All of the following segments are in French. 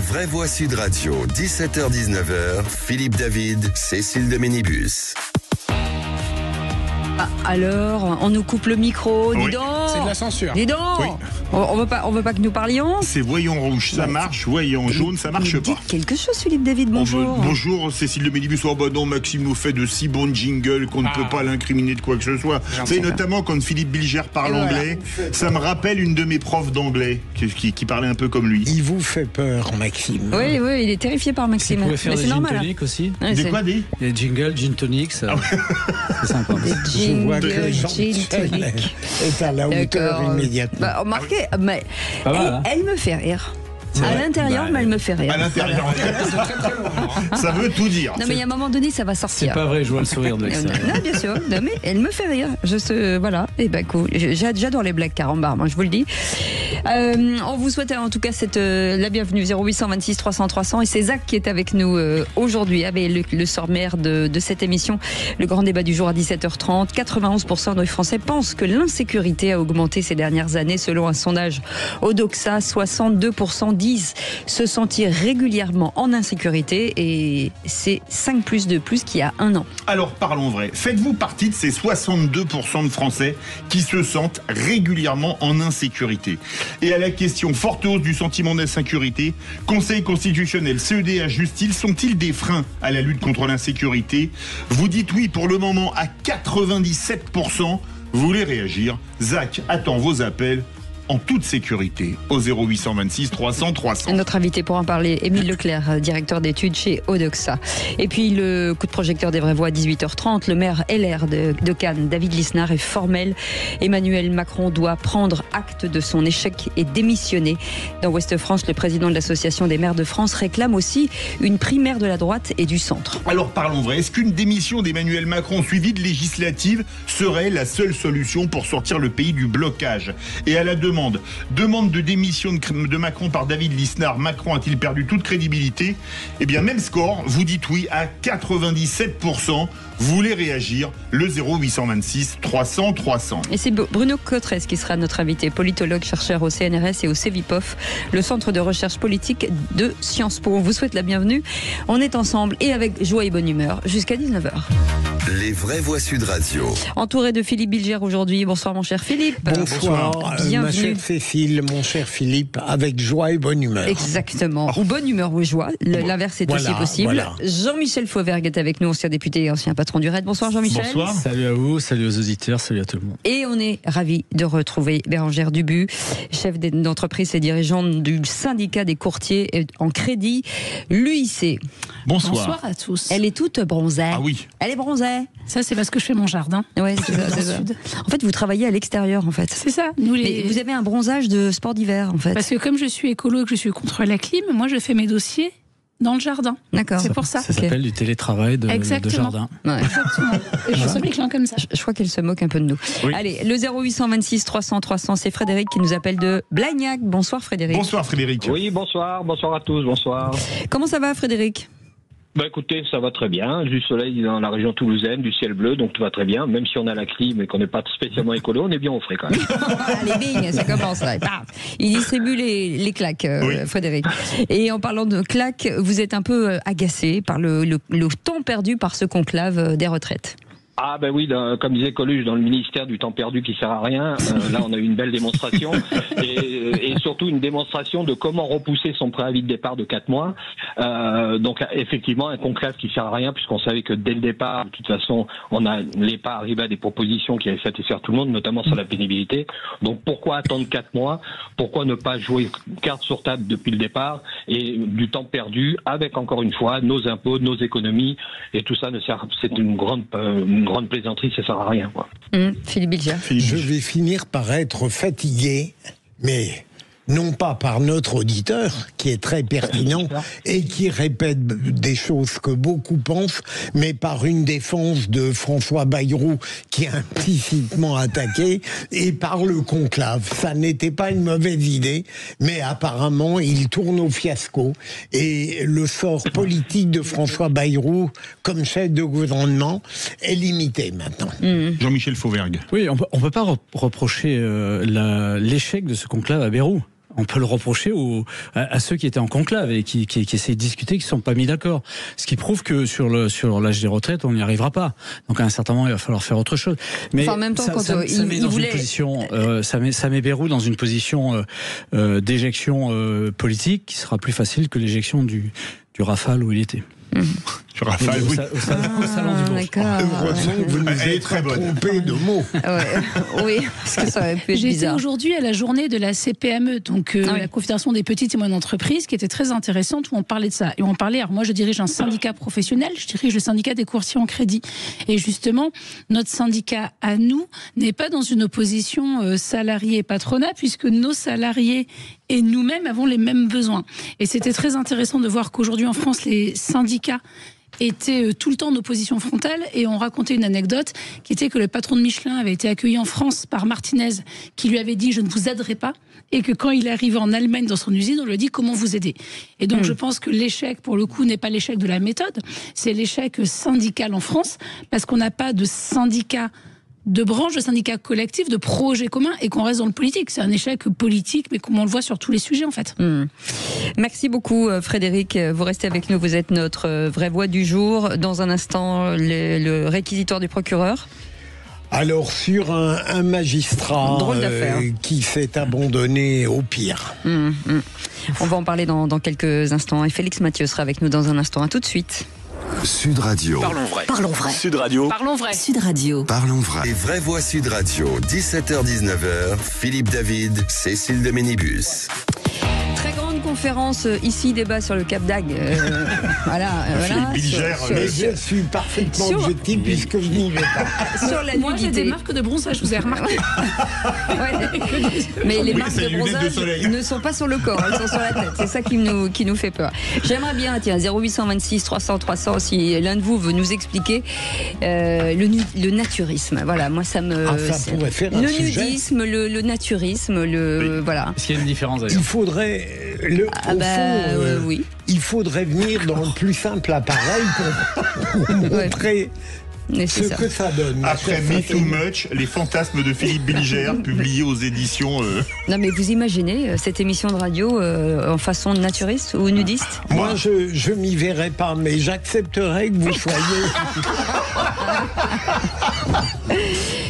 vraies voix Sud Radio, 17h-19h, Philippe David, Cécile de Ménibus. Alors, on nous coupe le micro, dis donc. C'est de la censure. Dis donc. Oui. On veut pas que nous parlions. C'est voyant rouge, ça marche, voyant jaune, ça marche pas. Dites quelque chose, Philippe David, bonjour. Bonjour, Cécile de Ménibus. Oh bah non, Maxime nous fait de si bons jingles qu'on ne peut pas l'incriminer de quoi que ce soit. C'est notamment quand Philippe Bilger parle anglais, ça me rappelle une de mes profs d'anglais qui parlait un peu comme lui. Il vous fait peur, Maxime. Oui, il est terrifié par Maxime. Vous pouvez faire des gin tonic aussi. Ouais, Des quoi des Les jingles, gin tonic, ça. C'est sympa. Je vois que Jean gin tonic. est à la hauteur immédiatement. Bah, remarquez, mais Pas mal, hein. elle me fait rire. À l'intérieur, mais elle me fait rire. À l'intérieur. Ça veut tout dire. Non, mais il y a un moment donné, ça va C'est sortir. pas vrai, je vois le sourire de l'extérieur. Non, bien sûr. Non, mais elle me fait rire. Voilà. Et ben, cool. J'adore les blagues carambar, moi, je vous le dis. On vous souhaite en tout cas la bienvenue 0826 300 300. Et c'est Zach qui est avec nous aujourd'hui, avec le sommaire de cette émission. Le grand débat du jour à 17h30. 91% des Français pensent que l'insécurité a augmenté ces dernières années. Selon un sondage Odoxa, 62% disent se sentir régulièrement en insécurité, et c'est 5 plus de plus qu'il y a un an. Alors parlons vrai. Faites-vous partie de ces 62% de Français qui se sentent régulièrement en insécurité? Et à la question forte hausse du sentiment d'insécurité, Conseil constitutionnel, CEDH, Justice sont-ils des freins à la lutte contre l'insécurité? Vous dites oui pour le moment à 97%. Vous voulez réagir? Zach attend vos appels en toute sécurité au 0826 300 300. Notre invité pour en parler, Émile Leclerc, directeur d'études chez Odoxa. Et puis le coup de projecteur des vraies voix à 18h30. Le maire LR de Cannes, David Lisnard, est formel. Emmanuel Macron doit prendre acte de son échec et démissionner. Dans Ouest France, le président de l'Association des maires de France réclame aussi une primaire de la droite et du centre. Alors parlons vrai, est-ce qu'une démission d'Emmanuel Macron suivie de législative serait la seule solution pour sortir le pays du blocage? Et à la demande de démission de Macron par David Lisnard, Macron a-t-il perdu toute crédibilité? Eh bien, même score, vous dites oui à 97%. Vous voulez réagir? Le 0826 300 300. Et c'est Bruno Cotresse qui sera notre invité, politologue, chercheur au CNRS et au CEVIPOF, le centre de recherche politique de Sciences Po. On vous souhaite la bienvenue. On est ensemble et avec joie et bonne humeur jusqu'à 19h. Les vraies voix Sud Radio. Entouré de Philippe Bilger aujourd'hui. Bonsoir mon cher Philippe. Bonsoir, Bienvenue. ma chère Cécile, mon cher Philippe, avec joie et bonne humeur. Exactement. Ou bonne humeur ou joie. L'inverse est aussi possible. Voilà. Jean-Michel Fauvergue est avec nous, ancien député et ancien patron du RAID. Bonsoir Jean-Michel. Bonsoir. Salut à vous, salut aux auditeurs, salut à tout le monde. Et on est ravis de retrouver Bérangère Dubu, chef d'entreprise et dirigeante du syndicat des courtiers en crédit, l'UIC. Bonsoir. Bonsoir à tous. Elle est toute bronzée. Ah oui. Elle est bronzée. Ça, c'est parce que je fais mon jardin. Ouais, c'est ça, c'est ça. En fait, vous travaillez à l'extérieur, en fait. C'est ça. Nous, Mais vous avez un bronzage de sport d'hiver, en fait. Parce que comme je suis écolo et que je suis contre la clim, moi, je fais mes dossiers dans le jardin. D'accord. C'est pour ça. Ça s'appelle du télétravail de jardin. Ouais. Exactement. Et je suis quelqu'un comme ça. Je crois qu'elle se moque un peu de nous. Oui. Allez, le 0826 300 300, c'est Frédéric qui nous appelle de Blagnac. Bonsoir Frédéric. Bonsoir Frédéric. Oui, bonsoir à tous, bonsoir. Comment ça va Frédéric? Bah écoutez, ça va très bien, du soleil dans la région toulousaine, du ciel bleu, donc tout va très bien, même si on a la clim et qu'on n'est pas spécialement écolo, on est bien au frais quand même. Allez, bing, ça commence là. Paf. Il distribue les claques, Oui. Frédéric. Et en parlant de claques, vous êtes un peu agacé par le temps perdu par ce conclave des retraites. Ah ben oui, comme disait Coluche, dans le ministère du temps perdu qui sert à rien, là on a eu une belle démonstration et surtout une démonstration de comment repousser son préavis de départ de 4 mois. Donc effectivement un conclave qui sert à rien puisqu'on savait que dès le départ, de toute façon, on n'allait pas arriver à des propositions qui allaient satisfaire tout le monde, notamment sur la pénibilité. Donc pourquoi attendre 4 mois? Pourquoi ne pas jouer carte sur table depuis le départ et du temps perdu avec encore une fois nos impôts, nos économies et tout ça ne sert, c'est une grande plaisanterie, ça sert à rien, quoi. Philippe Bilger. Je vais finir par être fatigué, mais non pas par notre auditeur, qui est très pertinent et qui répète des choses que beaucoup pensent, mais par une défense de François Bayrou, qui est implicitement attaqué, et par le conclave. Ça n'était pas une mauvaise idée, mais apparemment, il tourne au fiasco. Et le sort politique de François Bayrou, comme chef de gouvernement, est limité maintenant. Jean-Michel Fauvergue. Oui, on peut pas reprocher l'échec de ce conclave à Bayrou. On peut le reprocher à ceux qui étaient en conclave et qui essaient de discuter, qui ne sont pas mis d'accord. Ce qui prouve que sur l'âge des retraites, on n'y arrivera pas. Donc à un certain moment, il va falloir faire autre chose. Mais en même temps, ça met Bayrou dans une position d'éjection politique qui sera plus facile que l'éjection du Rafale où il était. Tu Rafale, oui. Au salon du Bourg. Heureusement que vous nous êtes très trompé de mots. Oui, parce que ça aurait pu être J'ai été bizarre. aujourd'hui à la journée de la CPME, donc la Confédération des petites et moyennes entreprises, qui était très intéressante, où on parlait de ça. Et on parlait, alors moi je dirige un syndicat professionnel, je dirige le syndicat des courtiers en crédit. Et justement, notre syndicat à nous n'est pas dans une opposition salarié-patronat, puisque nos salariés et nous-mêmes avons les mêmes besoins. Et c'était très intéressant de voir qu'aujourd'hui en France, les syndicats étaient tout le temps en opposition frontale, et on racontait une anecdote qui était que le patron de Michelin avait été accueilli en France par Martinez, qui lui avait dit « je ne vous aiderai pas », et que quand il est arrivé en Allemagne dans son usine, on lui a dit « comment vous aider ». Et donc je pense que l'échec, pour le coup, n'est pas l'échec de la méthode, c'est l'échec syndical en France, parce qu'on n'a pas de syndicat de branches, de syndicats collectifs, de projets communs, et qu'on reste dans le politique. C'est un échec politique, mais comme on le voit sur tous les sujets, en fait. Merci beaucoup, Frédéric. Vous restez avec nous. Vous êtes notre vraie voix du jour. Dans un instant, le réquisitoire du procureur. Alors, sur un magistrat qui s'est abandonné au pire. On va en parler dans quelques instants. Et Félix Mathieu sera avec nous dans un instant. À tout de suite. Sud Radio. Parlons vrai. Parlons vrai. Sud Radio. Parlons vrai. Sud Radio. Parlons vrai. Les vraies voix Sud Radio. 17h-19h. Philippe David, Cécile de Ménibus. Très grande conférence ici, débat sur le Cap d'Agde. Mais je suis parfaitement objectif puisque je n'y vais pas. Sur la Moi, j'ai des marques de bronzage, vous avez remarqué. Mais les marques de bronzage ne sont pas sur le corps, elles sont sur la tête. C'est ça qui nous fait peur. J'aimerais bien, 0826 300 300, si l'un de vous veut nous expliquer le naturisme. Voilà, moi ça me. Ça pourrait faire un sujet. Nudisme, le naturisme, voilà. Est-ce qu'il y a une différence d'ailleurs ? Il faudrait. Oui. Il faudrait venir dans le plus simple appareil pour montrer ce que ça donne. Après Me Too Much, les fantasmes de Philippe Bilger, publiés aux éditions... Non mais vous imaginez cette émission de radio en façon naturiste ou nudiste ? Moi je m'y verrais pas, mais j'accepterais que vous soyez...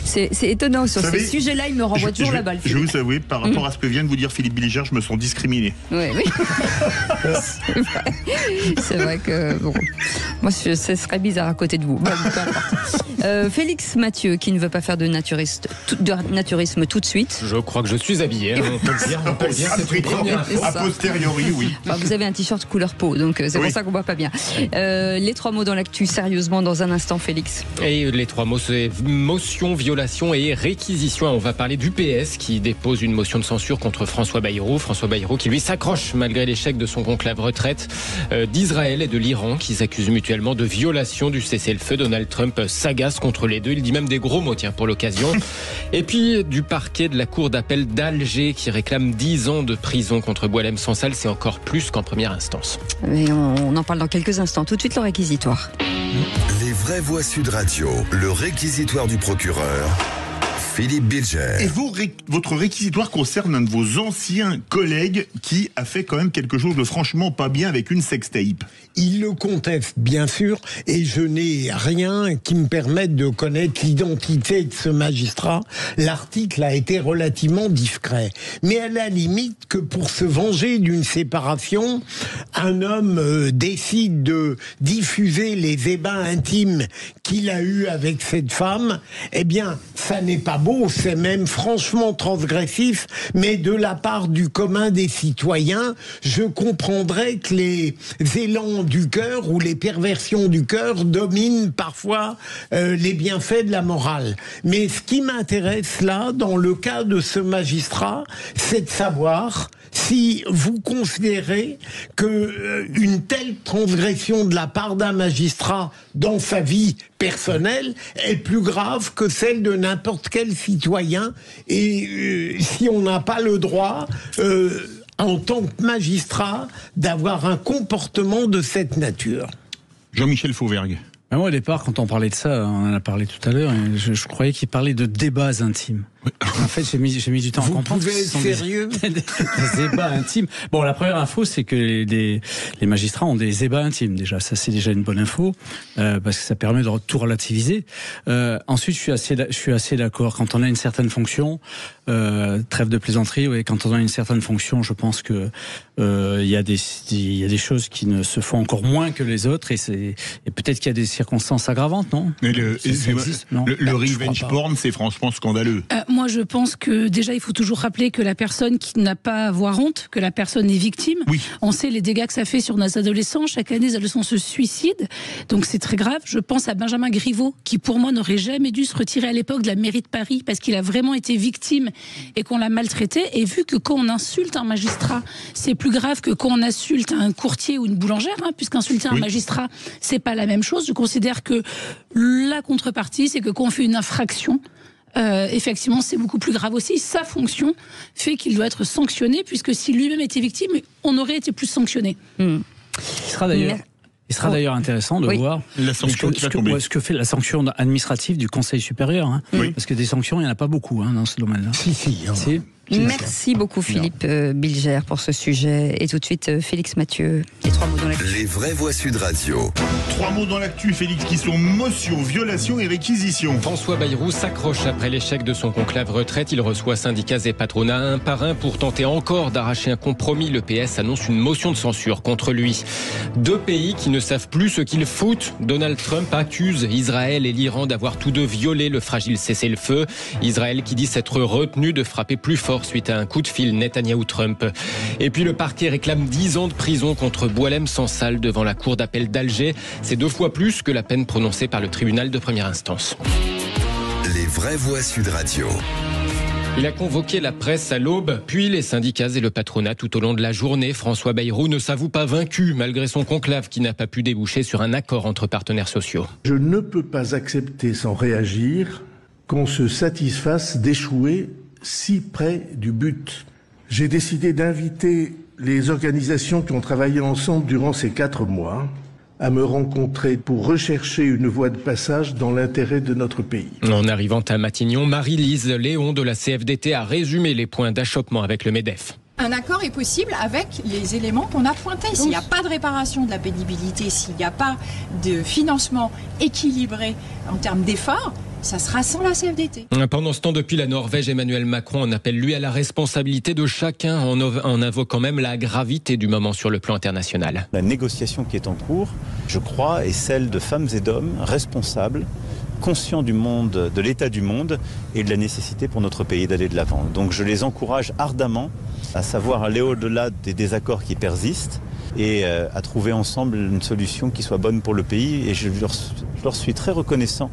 C'est étonnant, sur ces sujets-là, il me renvoie toujours la balle. Je vais vous avouer, par rapport à ce que vient de vous dire Philippe Bilger, je me sens discriminé. Oui. C'est vrai que, bon, moi, ce serait bizarre à côté de vous. Bon, peu importe. Félix Mathieu, qui ne veut pas faire de naturisme tout de suite. Je crois que je suis habillé, on peut le dire. C'est une première. A posteriori, oui. Enfin, vous avez un t-shirt couleur peau, donc c'est pour ça qu'on voit pas bien. Les 3 mots dans l'actu, sérieusement, dans un instant, Félix. Et les 3 mots, c'est motion, violation et réquisition. On va parler du PS qui dépose une motion de censure contre François Bayrou. François Bayrou qui lui s'accroche malgré l'échec de son conclave retraite, d'Israël et de l'Iran qui s'accusent mutuellement de violation du cessez-le-feu. Donald Trump s'agace contre les deux. Il dit même des gros mots, pour l'occasion. Et puis du parquet de la cour d'appel d'Alger qui réclame 10 ans de prison contre Boualem Sansal. C'est encore plus qu'en première instance. Mais on en parle dans quelques instants. Tout de suite, le réquisitoire. Les vraies voix Sud Radio, le réquisitoire du procureur, Philippe Bilger. Et votre réquisitoire concerne un de vos anciens collègues qui a fait quand même quelque chose de franchement pas bien avec une sextape. Il le conteste, bien sûr, et je n'ai rien qui me permette de connaître l'identité de ce magistrat. L'article a été relativement discret. Mais à la limite que pour se venger d'une séparation, un homme décide de diffuser les ébats intimes qu'il a eus avec cette femme, eh bien, ça n'est pas beau, c'est même franchement transgressif, mais de la part du commun des citoyens, je comprendrais que les élans du cœur ou les perversions du cœur dominent parfois les bienfaits de la morale. Mais ce qui m'intéresse là, dans le cas de ce magistrat, c'est de savoir si vous considérez que une telle transgression de la part d'un magistrat dans sa vie personnelle est plus grave que celle de n'importe quel citoyen, et si on n'a pas le droit en tant que magistrat d'avoir un comportement de cette nature. Jean-Michel Fauvergue. Moi, au départ, quand on parlait de ça, on en a parlé tout à l'heure, je croyais qu'il parlait de débats intimes. En fait, j'ai mis du temps à comprendre. Vous pouvez être sérieux? Des débats intimes. Bon, la première info, c'est que les magistrats ont des débats intimes, déjà. Ça, c'est déjà une bonne info, parce que ça permet de tout relativiser. Ensuite, je suis assez d'accord. Quand on a une certaine fonction, trêve de plaisanterie, oui, quand on a une certaine fonction, je pense que il y a des choses qui ne se font encore moins que les autres, et peut-être qu'il y a des circonstances aggravantes, non? Mais non, le revenge porn, c'est franchement scandaleux. Moi, je pense que déjà, il faut toujours rappeler que la personne qui n'a pas à avoir honte, que la personne est victime. Oui. On sait les dégâts que ça fait sur nos adolescents. Chaque année, les adolescents se suicident. Donc, c'est très grave. Je pense à Benjamin Griveaux, qui, pour moi, n'aurait jamais dû se retirer à l'époque de la mairie de Paris, parce qu'il a vraiment été victime et qu'on l'a maltraité. Et vu que quand on insulte un magistrat, c'est plus grave que quand on insulte un courtier ou une boulangère, puisqu'insulter un magistrat, c'est pas la même chose. Je considère que la contrepartie, c'est que quand on fait une infraction, effectivement, c'est beaucoup plus grave aussi. Sa fonction fait qu'il doit être sanctionné, puisque si lui-même était victime, on aurait été plus sanctionné. Il sera d'ailleurs intéressant de voir la sanction ce que fait la sanction administrative du Conseil supérieur. Parce que des sanctions, il n'y en a pas beaucoup dans ce domaine-là. Si. Merci beaucoup Philippe Bilger pour ce sujet. Et tout de suite, Félix Mathieu, les 3 mots dans l'actu. Les vraies voix Sud Radio. 3 mots dans l'actu, Félix, qui sont motion, violation et réquisition. François Bayrou s'accroche après l'échec de son conclave retraite. Il reçoit syndicats et patronats un par un pour tenter encore d'arracher un compromis. Le PS annonce une motion de censure contre lui. 2 pays qui ne savent plus ce qu'ils foutent. Donald Trump accuse Israël et l'Iran d'avoir tous deux violé le fragile cessez-le-feu. Israël qui dit s'être retenu de frapper plus fort suite à un coup de fil Netanyahou-Trump. Et puis le parquet réclame 10 ans de prison contre Boualem Sansal devant la cour d'appel d'Alger. C'est 2 fois plus que la peine prononcée par le tribunal de première instance. Les vraies voix Sud Radio. Il a convoqué la presse à l'aube, puis les syndicats et le patronat tout au long de la journée. François Bayrou ne s'avoue pas vaincu, malgré son conclave qui n'a pas pu déboucher sur un accord entre partenaires sociaux. Je ne peux pas accepter sans réagir qu'on se satisfasse d'échouer si près du but. J'ai décidé d'inviter les organisations qui ont travaillé ensemble durant ces 4 mois à me rencontrer pour rechercher une voie de passage dans l'intérêt de notre pays. En arrivant à Matignon, Marie-Lise Léon de la CFDT a résumé les points d'achoppement avec le MEDEF. Un accord est possible avec les éléments qu'on a pointés. S'il n'y a pas de réparation de la pénibilité, s'il n'y a pas de financement équilibré en termes d'efforts, ça sera sans la CFDT. Pendant ce temps, depuis la Norvège, Emmanuel Macron en appelle lui à la responsabilité de chacun en invoquant même la gravité du moment sur le plan international. La négociation qui est en cours, je crois, est celle de femmes et d'hommes responsables, conscients du monde, de l'état du monde et de la nécessité pour notre pays d'aller de l'avant. Donc je les encourage ardemment à savoir aller au-delà des désaccords qui persistent et à trouver ensemble une solution qui soit bonne pour le pays. Et je leur suis très reconnaissant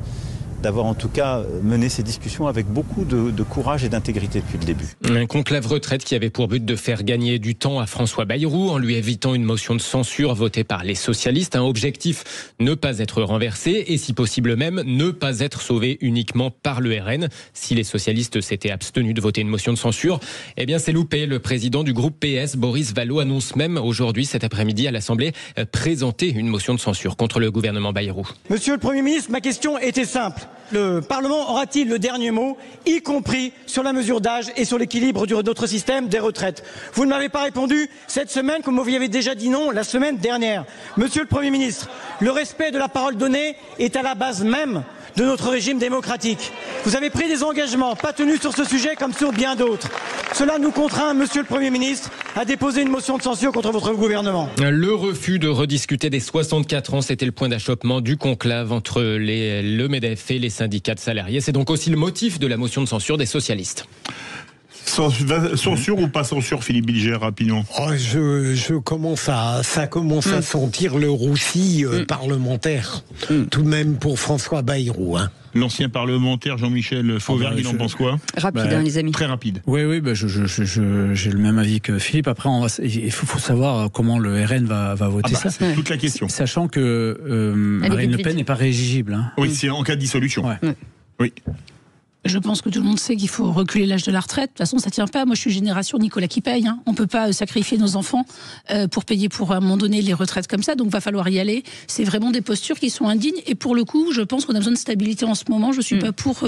d'avoir en tout cas mené ces discussions avec beaucoup de courage et d'intégrité depuis le début. Un conclave retraite qui avait pour but de faire gagner du temps à François Bayrou en lui évitant une motion de censure votée par les socialistes. Un objectif, ne pas être renversé et si possible même ne pas être sauvé uniquement par le RN. Si les socialistes s'étaient abstenus de voter une motion de censure, eh bien c'est loupé. Le président du groupe PS, Boris Vallaud, annonce même aujourd'hui, cet après-midi à l'Assemblée, présenter une motion de censure contre le gouvernement Bayrou. Monsieur le Premier ministre, ma question était simple. Le Parlement aura-t-il le dernier mot, y compris sur la mesure d'âge et sur l'équilibre de notre système des retraites? Vous ne m'avez pas répondu cette semaine comme vous y avez déjà dit non la semaine dernière. Monsieur le Premier ministre, le respect de la parole donnée est à la base même de notre régime démocratique. Vous avez pris des engagements pas tenus sur ce sujet comme sur bien d'autres. Cela nous contraint, Monsieur le Premier ministre, à déposer une motion de censure contre votre gouvernement. Le refus de rediscuter des 64 ans, c'était le point d'achoppement du conclave entre le MEDEF et les syndicats de salariés. C'est donc aussi le motif de la motion de censure des socialistes. Censure ou pas censure, Philippe Bilger, rapidement? Ça commence à sentir le roussi parlementaire, tout de même pour François Bayrou. L'ancien parlementaire Jean-Michel Fauvergue, il en pense quoi? Rapide, les amis. Très rapide. Oui, j'ai le même avis que Philippe. Après, il faut savoir comment le RN va voter ça. C'est toute la question. Sachant que Marine Le Pen n'est pas rééligible. Oui, c'est en cas de dissolution. Ouais. Oui. Je pense que tout le monde sait qu'il faut reculer l'âge de la retraite. De toute façon, ça tient pas. Moi, je suis génération Nicolas qui paye. On peut pas sacrifier nos enfants pour payer pour à un moment donné les retraites comme ça. Donc, va falloir y aller. C'est vraiment des postures qui sont indignes. Et pour le coup, je pense qu'on a besoin de stabilité en ce moment. Je suis pas pour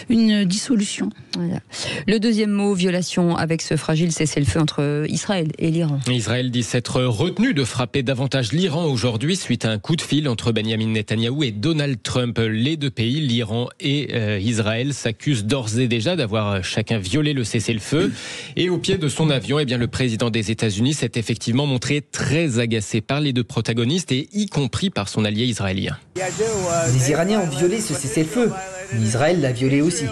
une dissolution. Voilà. Le deuxième mot, violation, avec ce fragile cessez-le-feu entre Israël et l'Iran. Israël dit s'être retenu de frapper davantage l'Iran aujourd'hui suite à un coup de fil entre Benjamin Netanyahou et Donald Trump. Les deux pays, l'Iran et Israël, s'accusent d'ores et déjà d'avoir chacun violé le cessez-le-feu. Et au pied de son avion, le président des États-Unis s'est effectivement montré très agacé par les deux protagonistes et y compris par son allié israélien. Les Iraniens ont violé ce cessez-le-feu. Israël l'a violé aussi.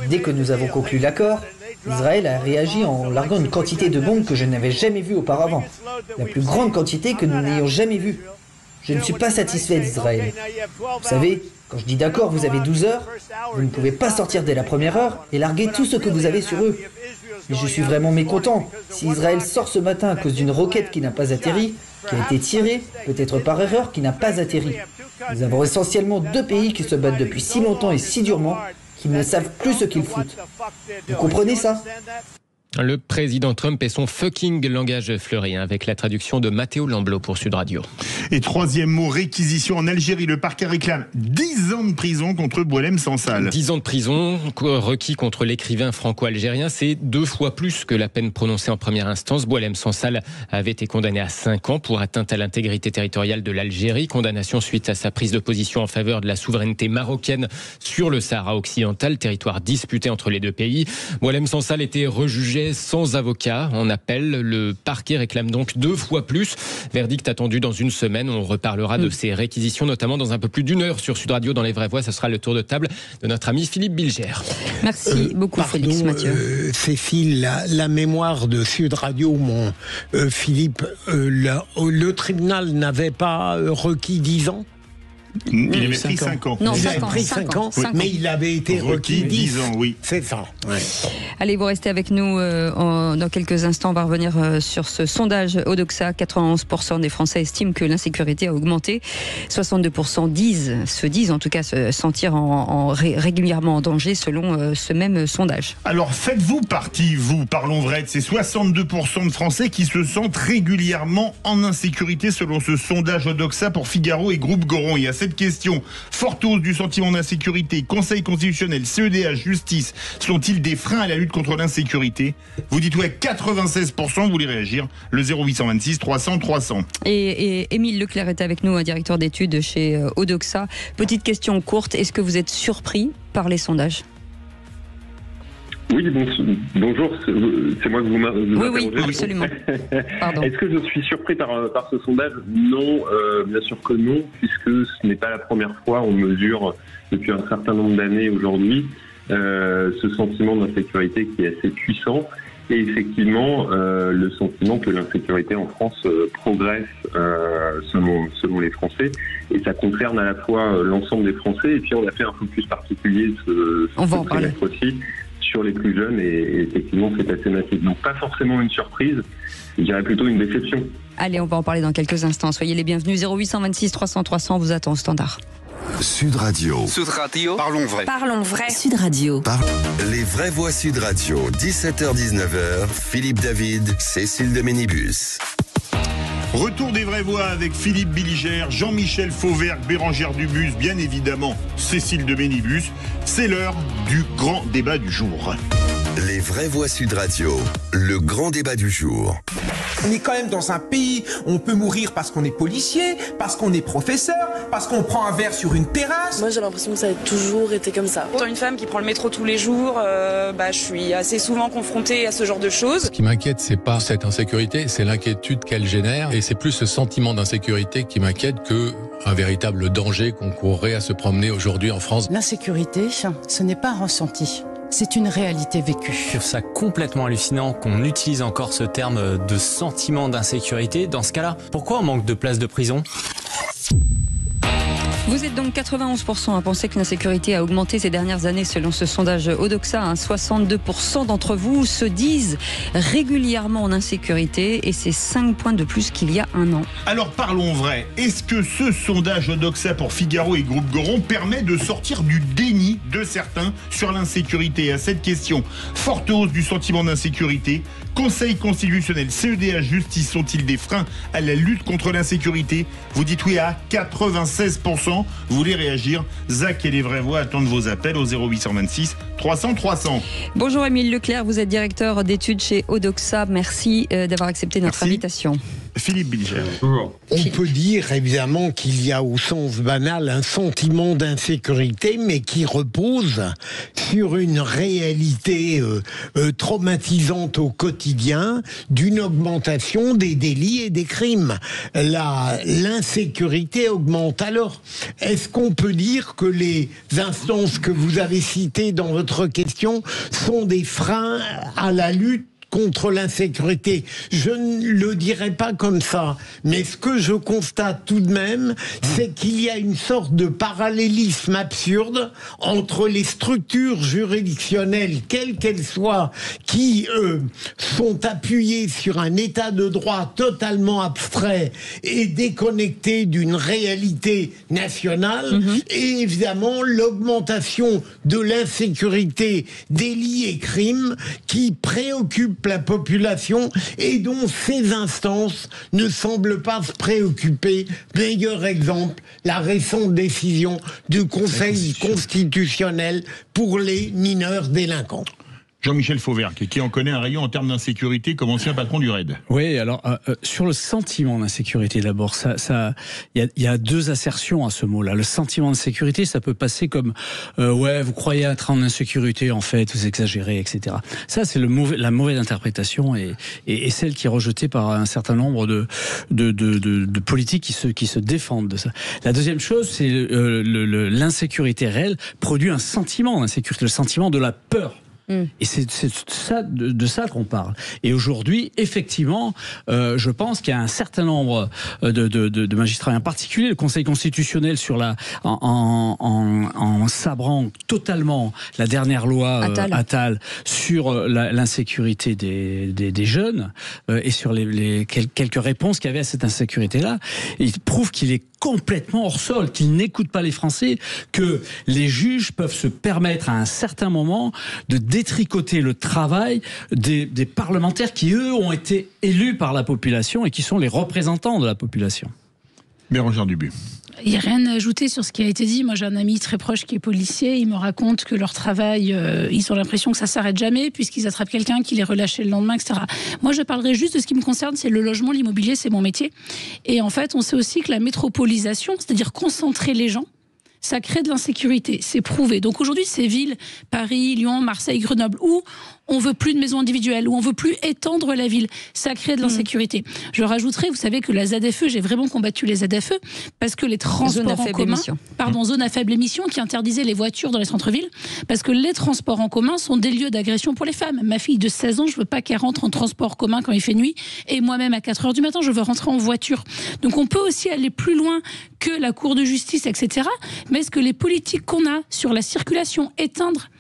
Dès que nous avons conclu l'accord, Israël a réagi en larguant une quantité de bombes que je n'avais jamais vue auparavant. La plus grande quantité que nous n'ayons jamais vue. Je ne suis pas satisfait d'Israël. Vous savez, quand je dis d'accord, vous avez 12 heures, vous ne pouvez pas sortir dès la première heure et larguer tout ce que vous avez sur eux. Mais je suis vraiment mécontent. Si Israël sort ce matin à cause d'une roquette qui n'a pas atterri, qui a été tirée, peut-être par erreur, qui n'a pas atterri. Nous avons essentiellement deux pays qui se battent depuis si longtemps et si durement qu'ils ne savent plus ce qu'ils foutent. Vous comprenez ça ? Le président Trump et son fucking langage fleuri, avec la traduction de Matteo Lamblot pour Sud Radio. Et troisième mot, réquisition en Algérie. Le parquet réclame 10 ans de prison contre Boualem Sansal. 10 ans de prison requis contre l'écrivain franco-algérien. C'est 2 fois plus que la peine prononcée en première instance. Boualem Sansal avait été condamné à 5 ans pour atteinte à l'intégrité territoriale de l'Algérie. Condamnation suite à sa prise de position en faveur de la souveraineté marocaine sur le Sahara occidental, territoire disputé entre les deux pays. Boualem Sansal était rejugé sans avocat en appel. Le parquet réclame donc 2 fois plus. Verdict attendu dans une semaine. On reparlera de ces réquisitions, notamment dans un peu plus d'une heure sur Sud Radio dans Les Vraies Voix. Ce sera le tour de table de notre ami Philippe Bilger. Merci beaucoup, Félix Mathieu. Cécile, la mémoire de Sud Radio, Philippe, le tribunal n'avait pas requis 10 ans. Il avait pris 5 ans. Non, il 5 avait ans. pris 5 ans, mais il avait été requis 10 ans, oui. C'est ça. Ouais. Allez, vous restez avec nous dans quelques instants. On va revenir sur ce sondage Odoxa. 91% des Français estiment que l'insécurité a augmenté. 62% se disent en tout cas se sentir régulièrement en danger selon ce même sondage. Alors faites-vous partie, parlons vrai, de ces 62% de Français qui se sentent régulièrement en insécurité selon ce sondage Odoxa pour Figaro et Groupe Goron. Il y a cette question, forte hausse du sentiment d'insécurité, Conseil constitutionnel, CEDH, justice, sont-ils des freins à la lutte contre l'insécurité ? Vous dites ouais, 96%, vous voulez réagir, le 0826 300 300. Et Émile Leclerc est avec nous, un directeur d'études chez Odoxa. Petite question courte, est-ce que vous êtes surpris par les sondages ? Oui, bonjour, c'est moi que vous m'interrogez. Oui, absolument. Pardon. Est-ce que je suis surpris par ce sondage ? Non, bien sûr que non, puisque ce n'est pas la première fois, on mesure depuis un certain nombre d'années aujourd'hui ce sentiment d'insécurité qui est assez puissant. Et effectivement, le sentiment que l'insécurité en France progresse selon les Français. Et ça concerne à la fois l'ensemble des Français, et puis on a fait un focus particulier ce trimestre aussi sur les plus jeunes, et effectivement c'est assez massif. Donc pas forcément une surprise, je dirais plutôt une déception. Allez, on va en parler dans quelques instants. Soyez les bienvenus. 0826 300 300, vous attend au standard. Sud Radio. Sud Radio. Parlons vrai. Parlons vrai. Sud Radio. Les Vraies Voix Sud Radio. 17h-19h. Philippe David, Cécile de Ménibus. Retour des Vraies Voix avec Philippe Bilger, Jean-Michel Fauvergue, Bérangère Dubus, bien évidemment Cécile de Ménibus. C'est l'heure du grand débat du jour. Les Vraies Voix Sud Radio, le grand débat du jour. On est quand même dans un pays où on peut mourir parce qu'on est policier, parce qu'on est professeur, parce qu'on prend un verre sur une terrasse. Moi j'ai l'impression que ça a toujours été comme ça. Étant une femme qui prend le métro tous les jours, je suis assez souvent confrontée à ce genre de choses. Ce qui m'inquiète, c'est pas cette insécurité, c'est l'inquiétude qu'elle génère, et c'est plus ce sentiment d'insécurité qui m'inquiète que un véritable danger qu'on courrait à se promener aujourd'hui en France. L'insécurité, ce n'est pas un ressenti. C'est une réalité vécue. Je trouve ça complètement hallucinant qu'on utilise encore ce terme de sentiment d'insécurité. Dans ce cas-là, pourquoi on manque de places de prison ? Vous êtes donc 91% à penser que l'insécurité a augmenté ces dernières années selon ce sondage Odoxa. 62% d'entre vous se disent régulièrement en insécurité et c'est 5 points de plus qu'il y a un an. Alors parlons vrai, est-ce que ce sondage Odoxa pour Figaro et Groupe Goron permet de sortir du déni de certains sur l'insécurité? À cette question, forte hausse du sentiment d'insécurité, Conseil constitutionnel, CEDH, justice sont-ils des freins à la lutte contre l'insécurité? Vous dites oui à 96%. Vous voulez réagir? Zach et les vraies voix attendent vos appels au 0826 300 300. Bonjour Émile Leclerc, vous êtes directeur d'études chez Odoxa. Merci d'avoir accepté notre invitation. Philippe Bilger. On peut dire évidemment qu'il y a au sens banal un sentiment d'insécurité, mais qui repose sur une réalité traumatisante au quotidien d'une augmentation des délits et des crimes. L'insécurité augmente. Alors, est-ce qu'on peut dire que les instances que vous avez citées dans votre question sont des freins à la lutte contre l'insécurité? Je ne le dirais pas comme ça, mais ce que je constate tout de même, c'est qu'il y a une sorte de parallélisme absurde entre les structures juridictionnelles, quelles qu'elles soient, qui sont appuyées sur un état de droit totalement abstrait et déconnecté d'une réalité nationale, et évidemment l'augmentation de l'insécurité, délits et crimes qui préoccupent la population et dont ces instances ne semblent pas se préoccuper. Meilleur exemple, la récente décision du Conseil constitutionnel pour les mineurs délinquants. Jean-Michel Fauvergue, qui en connaît un rayon en termes d'insécurité comme ancien patron du RAID. Oui, alors sur le sentiment d'insécurité d'abord, il y a deux assertions à ce mot-là. Le sentiment d'insécurité, ça peut passer comme ouais, vous croyez être en insécurité, en fait, vous exagérez, etc. Ça, c'est la mauvaise interprétation et celle qui est rejetée par un certain nombre de politiques qui se défendent de ça. La deuxième chose, c'est l'insécurité réelle produit un sentiment d'insécurité, le sentiment de la peur. Et c'est de ça qu'on parle. Et aujourd'hui, effectivement, je pense qu'il y a un certain nombre de magistrats, en particulier le Conseil constitutionnel en sabrant totalement la dernière loi Attal sur l'insécurité des jeunes et sur les quelques réponses qu'il y avait à cette insécurité-là. Il prouve qu'il est complètement hors sol, qu'il n'écoute pas les Français, que les juges peuvent se permettre à un certain moment de détricoter le travail des parlementaires qui, eux, ont été élus par la population et qui sont les représentants de la population. Bérangère Dubuc. Il n'y a rien à ajouter sur ce qui a été dit. Moi, j'ai un ami très proche qui est policier. Il me raconte que leur travail, ils ont l'impression que ça s'arrête jamais, puisqu'ils attrapent quelqu'un qui les relâche le lendemain, etc. Moi, je parlerai juste de ce qui me concerne, c'est le logement, l'immobilier, c'est mon métier. Et en fait, on sait aussi que la métropolisation, c'est-à-dire concentrer les gens, ça crée de l'insécurité, c'est prouvé. Donc aujourd'hui, ces villes, Paris, Lyon, Marseille, Grenoble, où on veut plus de maisons individuelles, où on veut plus étendre la ville, ça crée de l'insécurité. Je rajouterai, vous savez que la ZFE, j'ai vraiment combattu les ZFE, parce que les transports en commun, zones à faible émission, qui interdisaient les voitures dans les centres-villes, parce que les transports en commun sont des lieux d'agression pour les femmes. Ma fille de 16 ans, je veux pas qu'elle rentre en transport commun quand il fait nuit, et moi-même à 4h du matin, je veux rentrer en voiture. Donc on peut aussi aller plus loin que la Cour de justice, etc. Mais est-ce que les politiques qu'on a sur la circulation, éteindre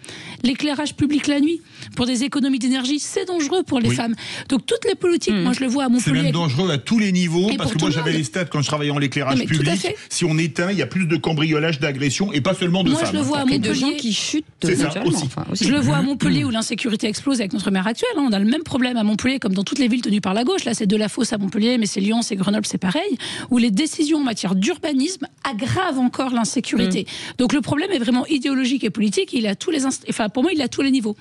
l'éclairage public la nuit pour des économies d'énergie, c'est dangereux pour les femmes. Donc toutes les politiques, moi je le vois à Montpellier. C'est même dangereux à tous les niveaux, et parce que moi j'avais les stats quand je travaillais en éclairage public. Si on éteint, il y a plus de cambriolage, d'agression, et pas seulement de femmes. Moi je le vois à Montpellier. Et de gens qui chutent. C'est ça aussi. Je le vois à Montpellier où l'insécurité explose avec notre maire actuelle. On a le même problème à Montpellier comme dans toutes les villes tenues par la gauche. Là c'est Delafosse à Montpellier, mais c'est Lyon, c'est Grenoble, c'est pareil. Où les décisions en matière d'urbanisme aggravent encore l'insécurité. Donc le problème est vraiment idéologique et politique. Il est à tous les pour moi il est à tous les niveaux.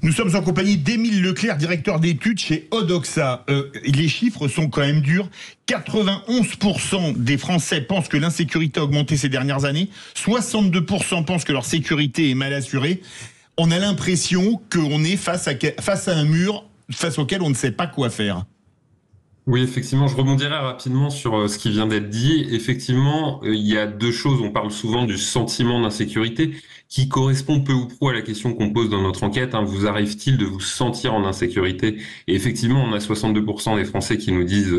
Nous sommes en compagnie d'Émile Leclerc, directeur d'études chez Odoxa. Les chiffres sont quand même durs. 91% des Français pensent que l'insécurité a augmenté ces dernières années. 62% pensent que leur sécurité est mal assurée. On a l'impression qu'on est face à un mur face auquel on ne sait pas quoi faire. Oui, effectivement, je rebondirai rapidement sur ce qui vient d'être dit. Effectivement, il y a deux choses. On parle souvent du sentiment d'insécurité qui correspond peu ou prou à la question qu'on pose dans notre enquête. Vous arrive-t-il de vous sentir en insécurité? Et effectivement, on a 62% des Français qui nous disent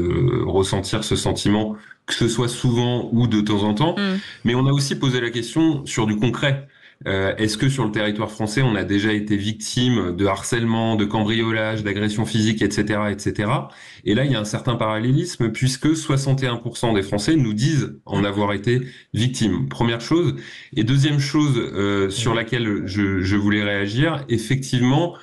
ressentir ce sentiment que ce soit souvent ou de temps en temps. Mais on a aussi posé la question sur du concret. Est-ce que sur le territoire français, on a déjà été victime de harcèlement, de cambriolage, d'agression physique, etc., etc. Et là, il y a un certain parallélisme puisque 61% des Français nous disent en avoir été victimes. Première chose. Et deuxième chose sur laquelle je voulais réagir, effectivement,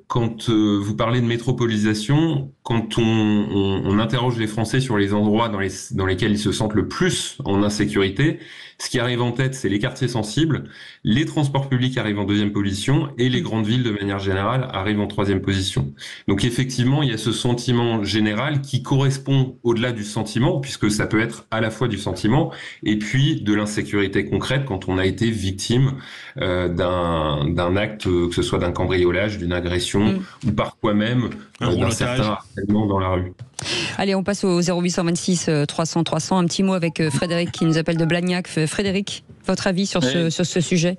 quand vous parlez de métropolisation, quand on interroge les Français sur les endroits dans lesquels ils se sentent le plus en insécurité, ce qui arrive en tête, c'est les quartiers sensibles, les transports publics arrivent en deuxième position et les grandes villes, de manière générale, arrivent en troisième position. Donc effectivement, il y a ce sentiment général qui correspond au-delà du sentiment, puisque ça peut être à la fois du sentiment et puis de l'insécurité concrète quand on a été victime d'un acte, que ce soit d'un cambriolage, d'une agression ou parfois même d'un certain harcèlement dans la rue. Allez, on passe au 0826 300 300. Un petit mot avec Frédéric qui nous appelle de Blagnac. Frédéric, votre avis sur ce sujet ?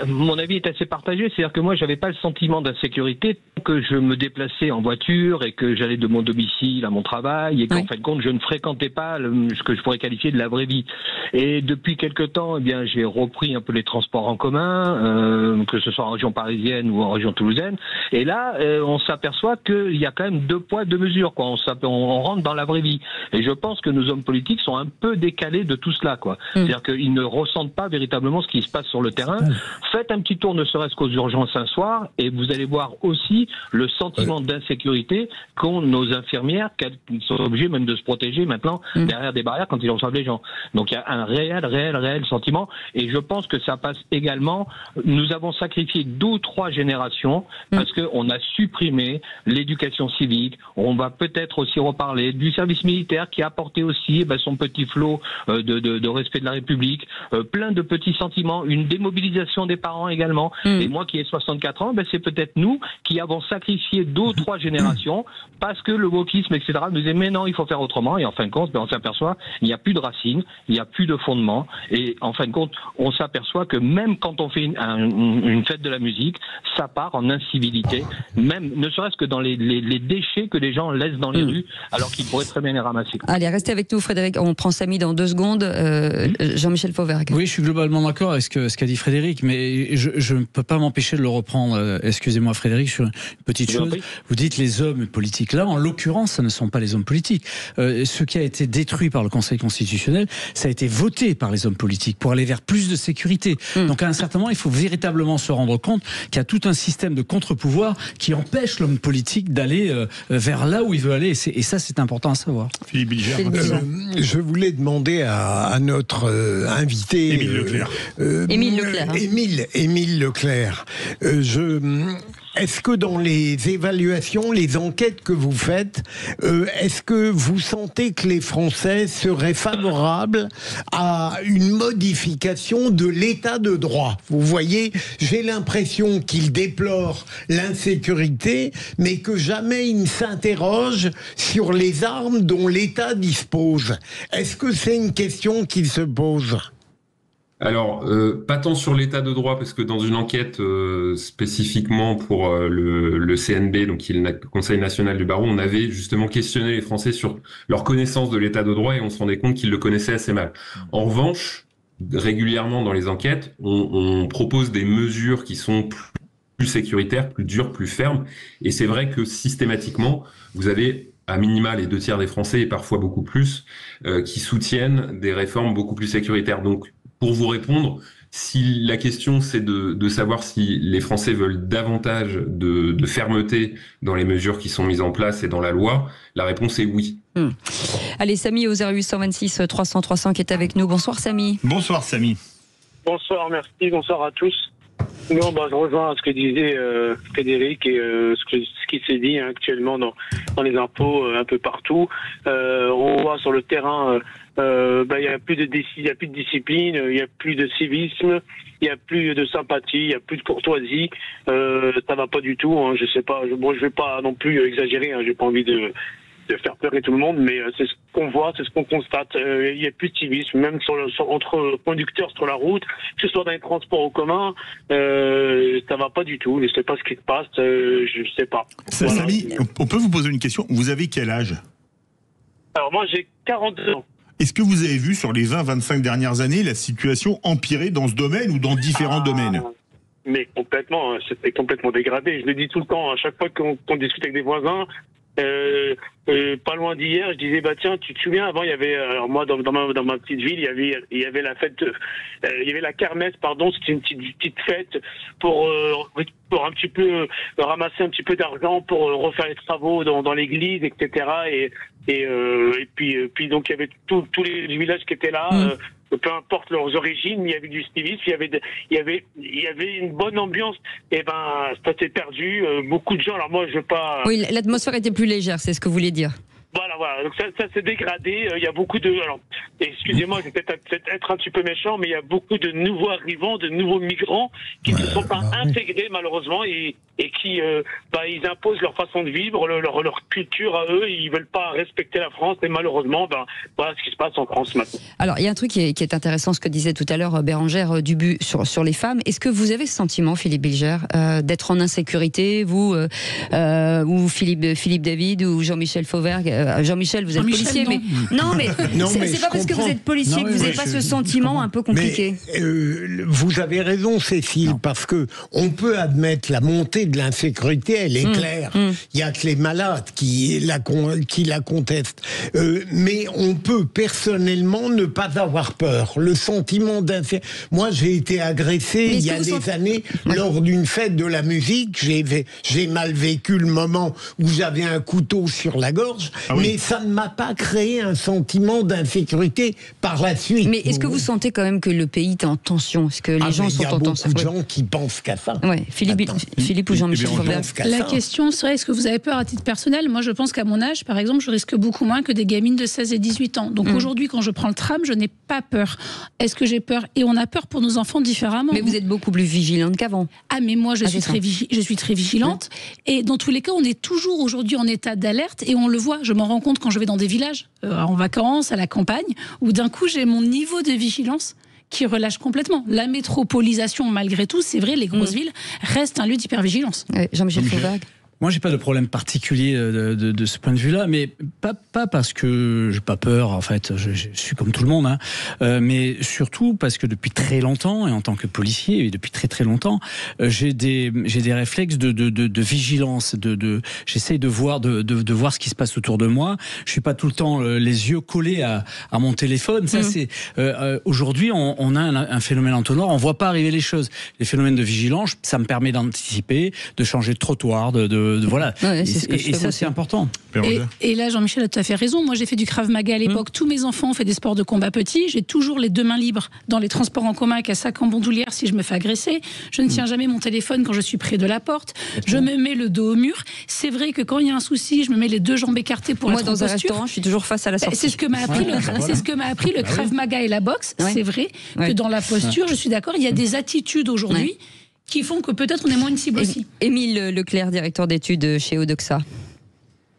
Mon avis est assez partagé, c'est-à-dire que moi j'avais pas le sentiment d'insécurité que je me déplaçais en voiture et que j'allais de mon domicile à mon travail et qu'en fin de compte je ne fréquentais pas ce que je pourrais qualifier de la vraie vie. Et depuis quelque temps, eh bien j'ai repris un peu les transports en commun, que ce soit en région parisienne ou en région toulousaine. Et là, on s'aperçoit qu'il y a quand même 2 poids 2 mesures, quoi. On rentre dans la vraie vie. Et je pense que nos hommes politiques sont un peu décalés de tout cela, quoi. C'est-à-dire qu'ils ne ressentent pas véritablement ce qui se passe sur le terrain. Faites un petit tour, ne serait-ce qu'aux urgences un soir, et vous allez voir aussi le sentiment d'insécurité qu'ont nos infirmières, qu'elles sont obligées même de se protéger maintenant derrière des barrières quand ils reçoivent les gens. Donc il y a un réel sentiment, et je pense que ça passe également. Nous avons sacrifié 2 ou 3 générations parce qu'on a supprimé l'éducation civique. On va peut-être aussi reparler du service militaire qui a apporté aussi son petit flot de respect de la République, plein de petits sentiments, une démobilisation des parents également. Et moi qui ai 64 ans, c'est peut-être nous qui avons sacrifié 2 ou 3 générations parce que le wokisme, etc., nous disait mais non, il faut faire autrement. Et en fin de compte, on s'aperçoit il n'y a plus de racines, il n'y a plus de fondement. Et en fin de compte, on s'aperçoit que même quand on fait une fête de la musique, ça part en incivilité, même ne serait-ce que dans les déchets que les gens laissent dans les rues alors qu'ils pourraient très bien les ramasser. Allez, restez avec nous Frédéric, on prend Samy dans 2 secondes. Jean-Michel Fauvergue. Oui, je suis globalement d'accord avec ce qu'a dit Frédéric, mais je ne peux pas m'empêcher de le reprendre. Excusez-moi Frédéric, sur une petite chose. Vous dites les hommes politiques. Là, en l'occurrence, ce ne sont pas les hommes politiques. Ce qui a été détruit par le Conseil constitutionnel, ça a été voté par les hommes politiques pour aller vers plus de sécurité. Donc à un certain moment, il faut véritablement se rendre compte qu'il y a tout un système de contre-pouvoir qui empêche l'homme politique d'aller vers là où il veut aller. Et ça, c'est important à savoir. Philippe Bilger. Je voulais demander à notre invité Émile Leclerc. Émile Leclerc. Est-ce que dans les évaluations, les enquêtes que vous faites, est-ce que vous sentez que les Français seraient favorables à une modification de l'état de droit? Vous voyez, j'ai l'impression qu'ils déplorent l'insécurité, mais que jamais ils ne s'interrogent sur les armes dont l'État dispose. Est-ce que c'est une question qu'ils se posent ? Alors, pas tant sur l'état de droit, parce que dans une enquête spécifiquement pour le CNB, donc qui est le Conseil national du barreau, on avait justement questionné les Français sur leur connaissance de l'état de droit et on se rendait compte qu'ils le connaissaient assez mal. En revanche, régulièrement dans les enquêtes, on propose des mesures qui sont plus sécuritaires, plus dures, plus fermes, et c'est vrai que systématiquement, vous avez à minima les 2 tiers des Français, et parfois beaucoup plus, qui soutiennent des réformes beaucoup plus sécuritaires. Donc, pour vous répondre, si la question c'est de savoir si les Français veulent davantage de fermeté dans les mesures qui sont mises en place et dans la loi, la réponse est oui. Allez, Samy au 0826 300 300 qui est avec nous. Bonsoir Samy. Bonsoir Samy. Bonsoir, merci, bonsoir à tous. Non, je rejoins ce que disait Frédéric et ce qui s'est dit actuellement dans les impôts un peu partout. On voit sur le terrain, il y a plus de discipline, il y a plus de civisme, il y a plus de sympathie, il y a plus de courtoisie. Ça va pas du tout. Je sais pas. Je vais pas non plus exagérer. J'ai pas envie de faire pleurer tout le monde, mais c'est ce qu'on voit, c'est ce qu'on constate. Il n'y a plus de civisme, même entre conducteurs sur la route, que ce soit dans les transports en commun, ça va pas du tout. Je sais pas ce qui se passe, je sais pas. Samy, on peut vous poser une question. Vous avez quel âge ? Alors moi j'ai 42 ans. Est-ce que vous avez vu sur les 20-25 dernières années la situation empirer dans ce domaine ou dans différents domaines? Mais complètement, c'était complètement dégradé. Je le dis tout le temps, à chaque fois qu'on discute avec des voisins, pas loin d'hier, je disais, bah tiens, tu te souviens, avant il y avait, alors moi dans ma petite ville, il y avait la fête, il y avait la kermesse, pardon, c'était une petite fête pour un petit peu ramasser un petit peu d'argent pour refaire les travaux dans l'église, etc. Et puis donc il y avait tous les villages qui étaient là. Peu importe leurs origines, il y avait du civisme, il y avait une bonne ambiance. Et ben, ça s'est perdu. Beaucoup de gens. Alors moi, je veux pas. Oui, l'atmosphère était plus légère, c'est ce que vous voulez dire. Voilà. Donc ça s'est dégradé. Il y a beaucoup de. Alors, excusez-moi, je vais peut-être être un petit peu méchant, mais il y a beaucoup de nouveaux arrivants, de nouveaux migrants qui ne sont pas intégrés malheureusement et qui, ils imposent leur façon de vivre, leur culture à eux. Ils veulent pas respecter la France et malheureusement, voilà ce qui se passe en France maintenant. Alors, il y a un truc qui est intéressant, ce que disait tout à l'heure Bérangère Dubu sur les femmes. Est-ce que vous avez ce sentiment, Philippe Bilger, d'être en insécurité, vous ou Philippe David ou Jean-Michel Fauvergue? Jean-Michel, vous êtes policier, mais c'est pas parce que vous êtes policier que vous n'avez pas ce sentiment un peu compliqué. Mais, vous avez raison, Cécile, parce que on peut admettre la montée de l'insécurité, elle est claire. Il y a que les malades qui la contestent. Mais on peut personnellement ne pas avoir peur. Le sentiment d'insécurité. Moi, j'ai été agressé il y a des années lors d'une fête de la musique. J'ai mal vécu le moment où j'avais un couteau sur la gorge. Mais ça ne m'a pas créé un sentiment d'insécurité par la suite. Mais est-ce que vous sentez quand même que le pays est en tension? Est-ce que les gens sont en tension? Il y a beaucoup de gens qui pensent qu'à ça. Ouais. Philippe ou Jean-Michel Fauvergue? La question serait, est-ce que vous avez peur à titre personnel? Moi, je pense qu'à mon âge, par exemple, je risque beaucoup moins que des gamines de 16 et 18 ans. Donc aujourd'hui, quand je prends le tram, je n'ai pas peur. Est-ce que j'ai peur? Et on a peur pour nos enfants différemment. Mais vous êtes beaucoup plus vigilante qu'avant. Ah, mais moi, je suis très vigilante. Et dans tous les cas, on est toujours aujourd'hui en état d'alerte et on le voit. Je m'en rends compte quand je vais dans des villages, en vacances, à la campagne, où d'un coup j'ai mon niveau de vigilance qui relâche complètement. La métropolisation, malgré tout, c'est vrai, les grosses villes restent un lieu d'hypervigilance. Jean-Michel Fauvergue. Moi, j'ai pas de problème particulier de ce point de vue-là, mais pas parce que j'ai pas peur. En fait, je suis comme tout le monde, hein, mais surtout parce que depuis très longtemps, et en tant que policier, et depuis très longtemps, j'ai des réflexes de vigilance. J'essaye de voir ce qui se passe autour de moi. Je suis pas tout le temps les yeux collés à mon téléphone. Ça, c'est aujourd'hui, on a un phénomène entonnoir. On voit pas arriver les choses. Les phénomènes de vigilance, ça me permet d'anticiper, de changer de trottoir, voilà. Ouais, et ça, c'est important. Et là, Jean-Michel a tout à fait raison. Moi, j'ai fait du Krav Maga à l'époque. Tous mes enfants ont fait des sports de combat petits. J'ai toujours les deux mains libres dans les transports en commun qu'à sac en bandoulière si je me fais agresser. Je ne tiens jamais mon téléphone quand je suis près de la porte. Je me mets le dos au mur. C'est vrai que quand il y a un souci, je me mets les deux jambes écartées pour être en posture. Moi, dans un restaurant, je suis toujours face à la sortie. C'est ce que m'a appris le Krav Maga et la boxe. C'est vrai que dans la posture, je suis d'accord, il y a des attitudes aujourd'hui qui font que peut-être on est moins une cible aussi. Émile Leclerc, directeur d'études chez Odoxa.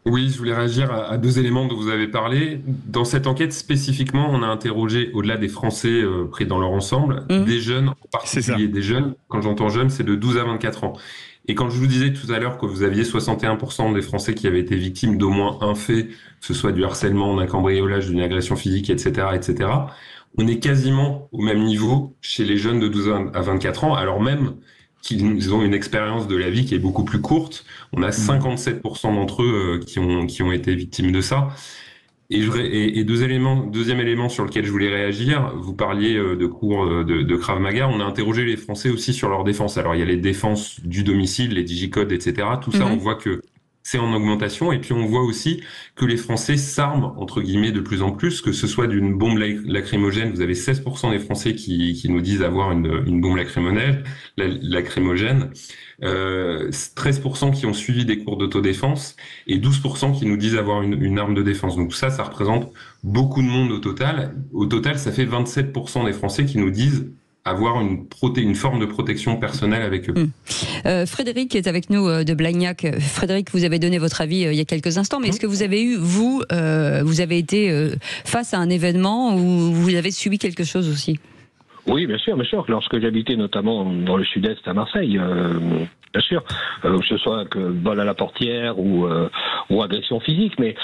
Oui, je voulais réagir à deux éléments dont vous avez parlé. Dans cette enquête spécifiquement, on a interrogé, au-delà des Français pris dans leur ensemble, des jeunes, en particulier des jeunes. Quand j'entends jeunes, c'est de 12 à 24 ans. Et quand je vous disais tout à l'heure que vous aviez 61% des Français qui avaient été victimes d'au moins un fait, que ce soit du harcèlement, d'un cambriolage, d'une agression physique, etc., on est quasiment au même niveau chez les jeunes de 12 à 24 ans, alors même qu'ils ont une expérience de la vie qui est beaucoup plus courte. On a 57% d'entre eux qui ont été victimes de ça. Et deuxième élément sur lequel je voulais réagir, vous parliez de cours de Krav Maga, on a interrogé les Français aussi sur leur défense. Alors il y a les défenses du domicile, les digicodes, etc. Tout ça, on voit que c'est en augmentation. Et puis on voit aussi que les Français s'arment, entre guillemets, de plus en plus, que ce soit d'une bombe lacrymogène. Vous avez 16% des Français qui nous disent avoir une bombe lacrymogène, 13% qui ont suivi des cours d'autodéfense et 12% qui nous disent avoir une arme de défense. Donc ça représente beaucoup de monde au total. Au total, ça fait 27% des Français qui nous disent avoir une forme de protection personnelle avec eux. Frédéric est avec nous de Blagnac. Frédéric, vous avez donné votre avis il y a quelques instants, mais est-ce que vous avez eu, vous avez été face à un événement où vous avez subi quelque chose aussi? Oui, bien sûr. Lorsque j'habitais notamment dans le sud-est à Marseille, bien sûr, que ce soit que vol à la portière ou ou agression physique, mais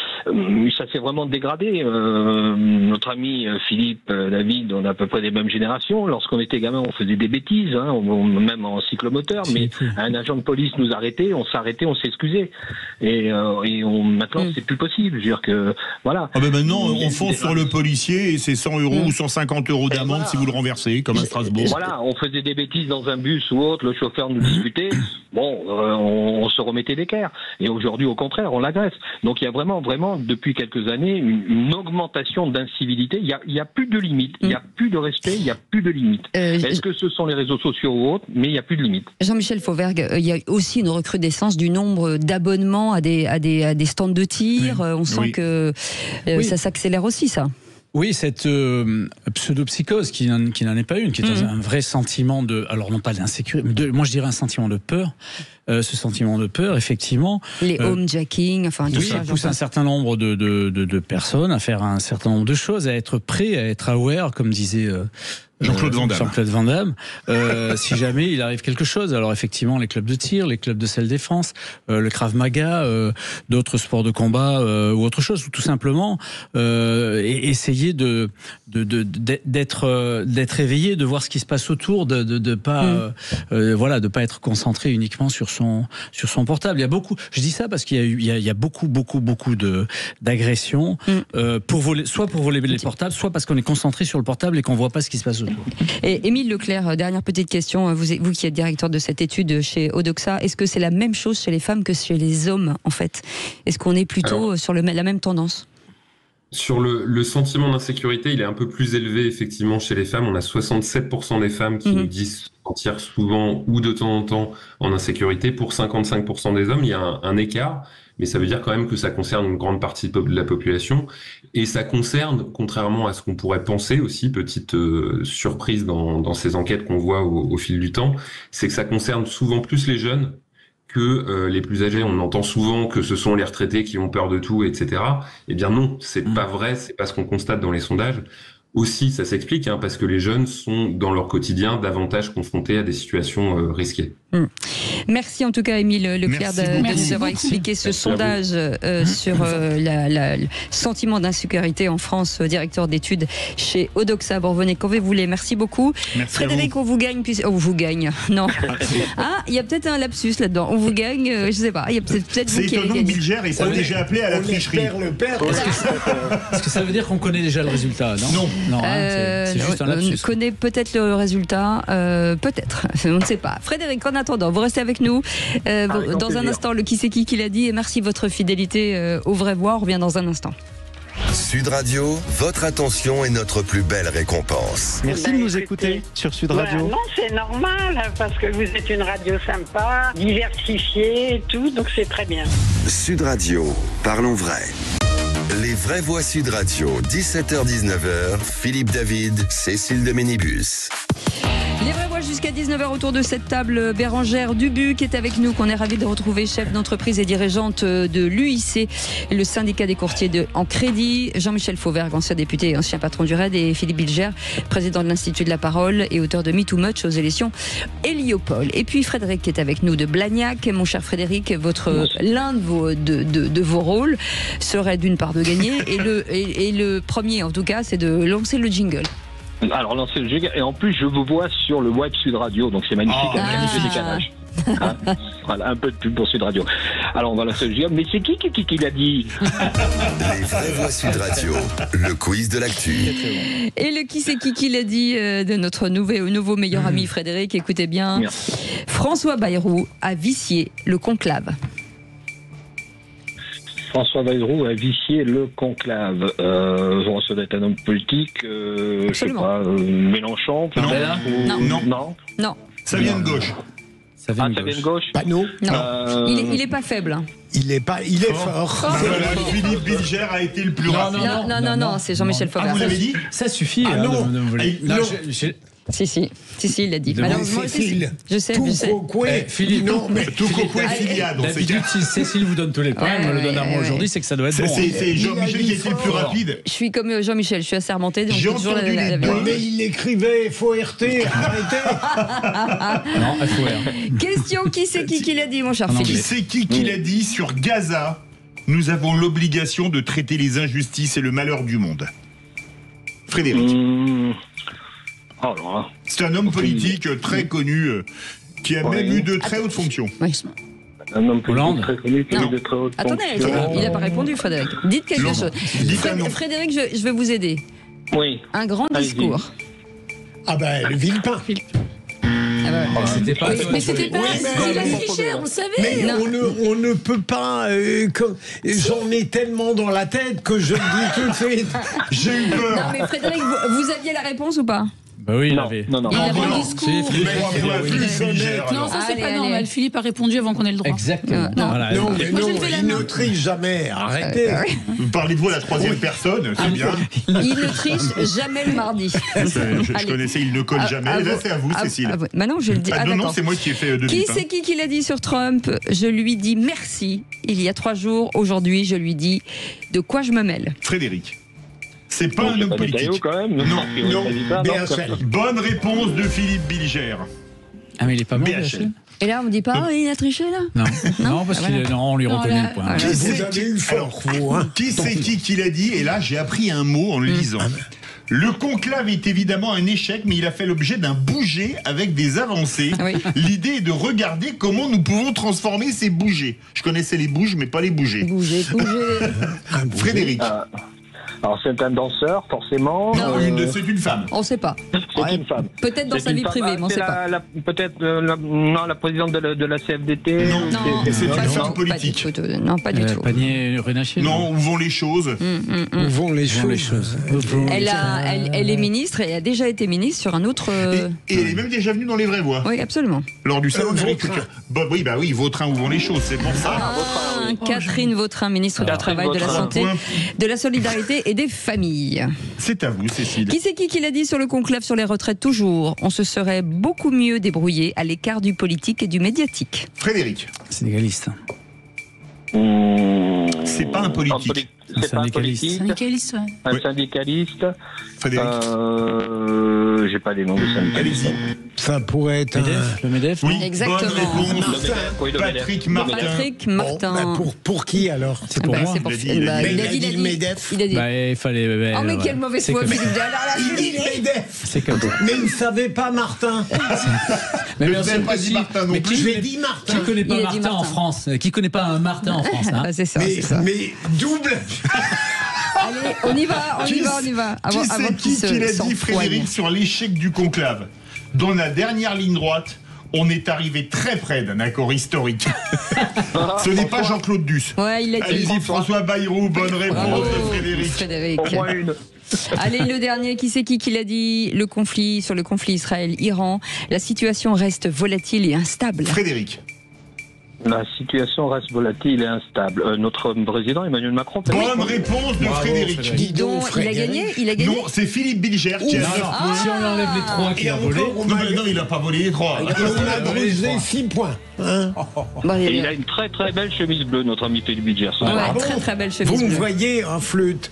ça s'est vraiment dégradé. Notre ami Philippe David, on a à peu près des mêmes générations. Lorsqu'on était gamin, on faisait des bêtises, même en cyclomoteur, mais un agent de police nous arrêtait, on s'arrêtait, on s'excusait. Et maintenant, c'est plus possible. Je veux dire que, voilà. Ah ben maintenant, on fonce sur le policier et c'est 100 € ou 150 € d'amende si vous le renversez, comme à Strasbourg. Voilà, on faisait des bêtises dans un bus ou autre, le chauffeur nous disputait, on se remettait d'équerre. Et aujourd'hui, au contraire, on l'agresse. Donc il y a vraiment, depuis quelques années, une augmentation d'incivilité. Il y a plus de limites, il y a plus de respect, il y a plus de limites. Est-ce que ce sont les réseaux sociaux ou autres? Mais il y a plus de limites. Jean-Michel Fauvergue, il y a aussi une recrudescence du nombre d'abonnements à des stands de tir. On sent que ça s'accélère aussi, ça. Oui, cette pseudo-psychose qui n'en est pas une, qui est un vrai sentiment de... Alors non pas d'insécurité, moi je dirais un sentiment de peur. Ce sentiment de peur, effectivement... Les homejacking, enfin tout ça. Ça pousse un certain nombre de personnes à faire un certain nombre de choses, à être prêts, à être aware, comme disait... Jean-Claude Van Damme. Si jamais il arrive quelque chose, alors effectivement les clubs de tir, les clubs de self-défense, le Krav Maga, d'autres sports de combat ou autre chose, ou tout simplement essayer d'être éveillé, de voir ce qui se passe autour, de pas être concentré uniquement sur son portable. Il y a beaucoup. Je dis ça parce qu'il y a beaucoup d'agressions soit pour voler les portables, soit parce qu'on est concentré sur le portable et qu'on voit pas ce qui se passe autour. Et Émile Leclerc, dernière petite question, vous qui êtes directeur de cette étude chez Odoxa, est-ce que c'est la même chose chez les femmes que chez les hommes en fait? Est-ce qu'on est plutôt sur la même tendance? Sur le sentiment d'insécurité, il est un peu plus élevé effectivement chez les femmes. On a 67% des femmes qui nous disent se sentir souvent ou de temps en temps en insécurité. Pour 55% des hommes, il y a un écart. Mais ça veut dire quand même que ça concerne une grande partie de la population. Et ça concerne, contrairement à ce qu'on pourrait penser aussi, petite surprise dans ces enquêtes qu'on voit au fil du temps, c'est que ça concerne souvent plus les jeunes que les plus âgés. On entend souvent que ce sont les retraités qui ont peur de tout, etc. Eh bien non, c'est pas vrai, c'est pas ce qu'on constate dans les sondages. Aussi, ça s'explique, parce que les jeunes sont, dans leur quotidien, davantage confrontés à des situations risquées. Merci en tout cas, Émile Leclerc, de nous avoir expliqué ce sondage sur le sentiment d'insécurité en France, directeur d'études chez Odoxa. Vous revenez quand vous voulez. Merci beaucoup. Merci Frédéric, on vous gagne. On vous gagne. Non. Il y a peut-être un lapsus là-dedans. On vous gagne, je sais pas. Il y a peut-être vous qui étonnant que Bilger ait pas déjà appelé à la tricherie. Est-ce que ça veut dire qu'on connaît déjà le résultat? Non, c'est juste un lapsus. On connaît peut-être le résultat, peut-être, on ne sait pas. Frédéric, en attendant, vous restez avec nous. Dans un instant, le qui c'est qui l'a dit, et merci de votre fidélité au Vrai Voix. On revient dans un instant. Sud Radio, votre attention est notre plus belle récompense. Merci de nous écouter sur Sud Radio. Non, c'est normal, parce que vous êtes une radio sympa, diversifiée et tout, donc c'est très bien. Sud Radio, parlons vrai. Les Vraies Voix Sud Radio, 17h-19h, Philippe David, Cécile de Ménibus. Les Vraies Voix jusqu'à 19h autour de cette table. Bérangère Dubuc est avec nous, qu'on est ravis de retrouver, chef d'entreprise et dirigeante de l'UIC, le syndicat des courtiers en crédit. Jean-Michel Fauvergue, ancien député et ancien patron du RAID, et Philippe Bilger, président de l'Institut de la Parole et auteur de Me Too Much aux élections Héliopole. Et puis Frédéric qui est avec nous de Blagnac. Mon cher Frédéric, l'un de vos rôles serait d'une part de gagner et le premier en tout cas, c'est de lancer le jingle. Alors lancer le jingle, et en plus je vous vois sur le web Sud Radio, donc c'est magnifique, avec un petit décalage. Voilà, un peu de pub pour Sud Radio. Alors on va lancer le jingle, mais c'est qui l'a dit? Les Vraies Voix Sud Radio, le quiz de l'actu. Et le qui c'est qui l'a dit de notre nouveau meilleur ami Frédéric, écoutez bien. Merci. François Bayrou a vicié le conclave. François Bayrou a vicié le conclave. Ça doit être un homme politique, je sais pas, Mélenchon, Non. Ça vient de gauche. Ça vient de gauche. Panot. Non. Il est pas faible. Il est fort. Philippe Bilger a été le plus rapide. Non, c'est Jean-Michel Fauvergue. Vous l'avez dit? Ça suffit. Non. Si, il l'a dit. Malheureusement, je sais. Philippe, non, mais tout Coco et Filia. D'habitude, si Cécile vous donne tous les points, elle me le donne à moi aujourd'hui, c'est que ça doit être bon. C'est Jean-Michel qui a été le plus rapide. Je suis comme Jean-Michel, je suis assermenté. J'ai entendu les deux, mais il écrivait FORT, arrêtez. Non, FOR. Question, qui c'est qui l'a dit, mon cher Philippe? Qui c'est qui l'a dit sur Gaza? nous avons l'obligation de traiter les injustices et le malheur du monde. Frédéric. C'est un homme politique très connu, qui a même eu de très hautes fonctions. Un homme Hollande. très connu qui a eu de très hautes Attendez, fonctions. il n'a pas répondu, Frédéric. Dites quelque chose. Frédéric, je vais vous aider. Oui. Un grand discours. Ah ben, le Villepin. C'était pas. Mais c'était pas. Il a triché, on savait. Mais on ne peut pas. J'en ai tellement dans la tête que je le dis tout de suite. J'ai eu peur. Non, mais Frédéric, vous aviez la réponse ou pas? Bah oui, il avait. Non. Il avait un discours. Non, ça c'est pas normal. Philippe a répondu avant qu'on ait le droit. Exactement. Non, mais Moi, non, j'ai levé la il main. ne triche jamais. Arrêtez. Vous parlez de vous à la troisième personne, c'est bien. Il ne triche jamais le mardi. Je connaissais, il ne colle jamais. Là, c'est à vous, Cécile. Maintenant, je le dis. Non, c'est moi qui ai fait de Qui c'est qui l'a dit sur Trump? Je lui dis merci. Il y a 3 jours. Aujourd'hui, je lui dis de quoi je me mêle. Frédéric. C'est pas un homme politique. Quand même. Non. BHL. Bonne réponse de Philippe Bilger. Ah, mais il est pas mort, BHL. Et là, on me dit pas, il a triché là? Non, parce qu'on lui reconnaît le point. Vous avez eu fort, vous. Hein. Qui c'est qui l'a dit? Et là, j'ai appris un mot en le lisant. Le conclave est évidemment un échec, mais il a fait l'objet d'un bouger avec des avancées. Oui. L'idée est de regarder comment nous pouvons transformer ces bougers. Je connaissais les bouges, mais pas les bougers. Bouger. Frédéric. Alors c'est un danseur, forcément. Non, c'est une femme. On ne sait pas. C'est une femme. Peut-être dans sa vie privée, mais on ne sait pas. Peut-être la présidente de la CFDT. Non, c'est une femme politique. Non, pas du tout. Panier Renaché. Non, où vont les choses? Où vont les choses? Elle est ministre et elle a déjà été ministre sur un autre. Et elle est même déjà venue dans les vraies voix. Oui, absolument. Lors du salon de l'agriculture. Oui, Vautrin, où vont les choses, c'est pour ça. Catherine Vautrin, ministre du Travail, de la Santé, de la Solidarité et des Familles. C'est à vous, Cécile. Qui c'est qui l'a dit sur le conclave sur les retraites? Toujours, on se serait beaucoup mieux débrouillé à l'écart du politique et du médiatique. Frédéric. Syndicaliste. C'est pas un politique. C'est pas un politique. Syndicaliste, ouais. Un syndicaliste. Frédéric. J'ai pas les noms de syndicalistes. Ça pourrait être le MEDEF. Oui, exactement. Bonne réponse. Patrick Martin. Patrick Martin. Pour qui alors? C'est pour moi. Il a dit le MEDEF. Il a dit. Il fallait. Oh, mais quelle mauvaise foi, Philippe. Il dit MEDEF. C'est comme ça. Mais il ne savait pas Martin. Mais vous n'avez pas dit Martin non plus. Je l'ai dit Martin. Qui connaît pas Martin en France? Qui connaît pas un Martin en France? C'est ça. Mais double. Allez, on y va. Qui l'a dit, Frédéric, sur l'échec du conclave? Dans la dernière ligne droite, on est arrivé très près d'un accord historique. Ce n'est pas Jean-Claude Duss. Ouais, il l'a dit. Allez-y, François Bayrou, bonne réponse de Frédéric. Au moins une. Allez, le dernier, qui c'est qui l'a dit? Sur le conflit Israël-Iran, la situation reste volatile et instable. Frédéric. La situation reste volatile et instable. Notre président Emmanuel Macron. Bonne réponse de Frédéric. Dis donc, il a gagné. Non, c'est Philippe Bilger qui a 9 points. Si on enlève les 3 qu'il a volés. Non, il n'a pas volé les 3. On a brûlé 6 points. Et il a une très très belle chemise bleue, notre ami Philippe Bilger. Ouais, très très belle chemise Vous bleue. me voyez en flûte.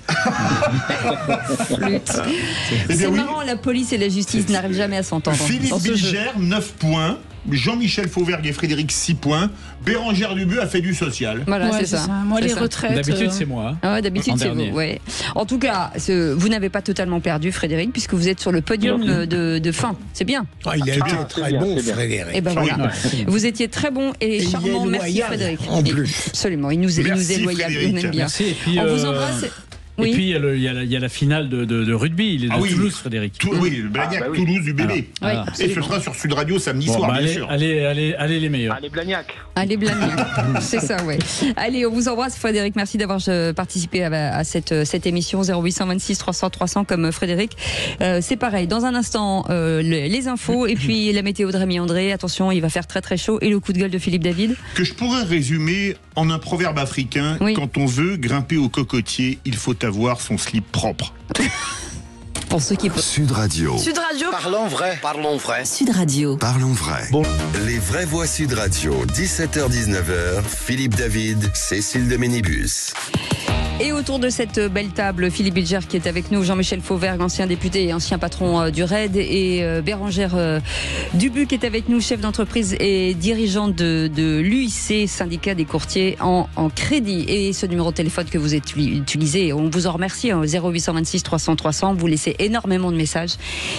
C'est marrant, la police et la justice n'arrivent jamais à s'entendre. Philippe Bilger, 9 points. Jean-Michel Fauvergue et Frédéric, 6 points. Bérengère Dubeux a fait du social. Voilà, c'est ça. Moi, les retraites. D'habitude, c'est moi. Ouais, d'habitude, c'est vous. Ouais. En tout cas, vous n'avez pas totalement perdu, Frédéric, puisque vous êtes sur le podium de fin. C'est bien. Il a été très bon, Frédéric. Et ben voilà. Vous étiez très bon et charmant. Merci, Frédéric. En plus. Absolument. Il nous est loyal. On aime bien. Merci. Et puis, on vous embrasse. Et puis il y a la finale de rugby, il est de Toulouse, Frédéric. Oui, le Blagnac, Toulouse, du bébé. Et ce sera sur Sud Radio samedi soir, bien sûr. Allez les meilleurs. Allez Blagnac. Allez Blagnac, c'est ça, ouais. Allez, on vous embrasse, Frédéric. Merci d'avoir participé à cette émission 0826 300 300 comme Frédéric. C'est pareil. Dans un instant, les infos et puis la météo de Rémi André. Attention, il va faire très très chaud. Et le coup de gueule de Philippe David. Que je pourrais résumer en un proverbe africain. Oui. Quand on veut grimper au cocotier, il faut avoir son slip propre. Pour ceux qui... Sud Radio. Sud Radio. Parlons vrai. Parlons vrai. Sud Radio. Parlons vrai. Bon. Les vraies voix Sud Radio, 17h-19h, Philippe David, Cécile de Ménibus. Et autour de cette belle table, Philippe Bilger qui est avec nous, Jean-Michel Fauvergue, ancien député et ancien patron du RAID, et Bérangère Dubuc qui est avec nous, chef d'entreprise et dirigeante de l'UIC, syndicat des courtiers en crédit. Et ce numéro de téléphone que vous utilisez, on vous en remercie, 0826 300 300, vous laissez énormément de messages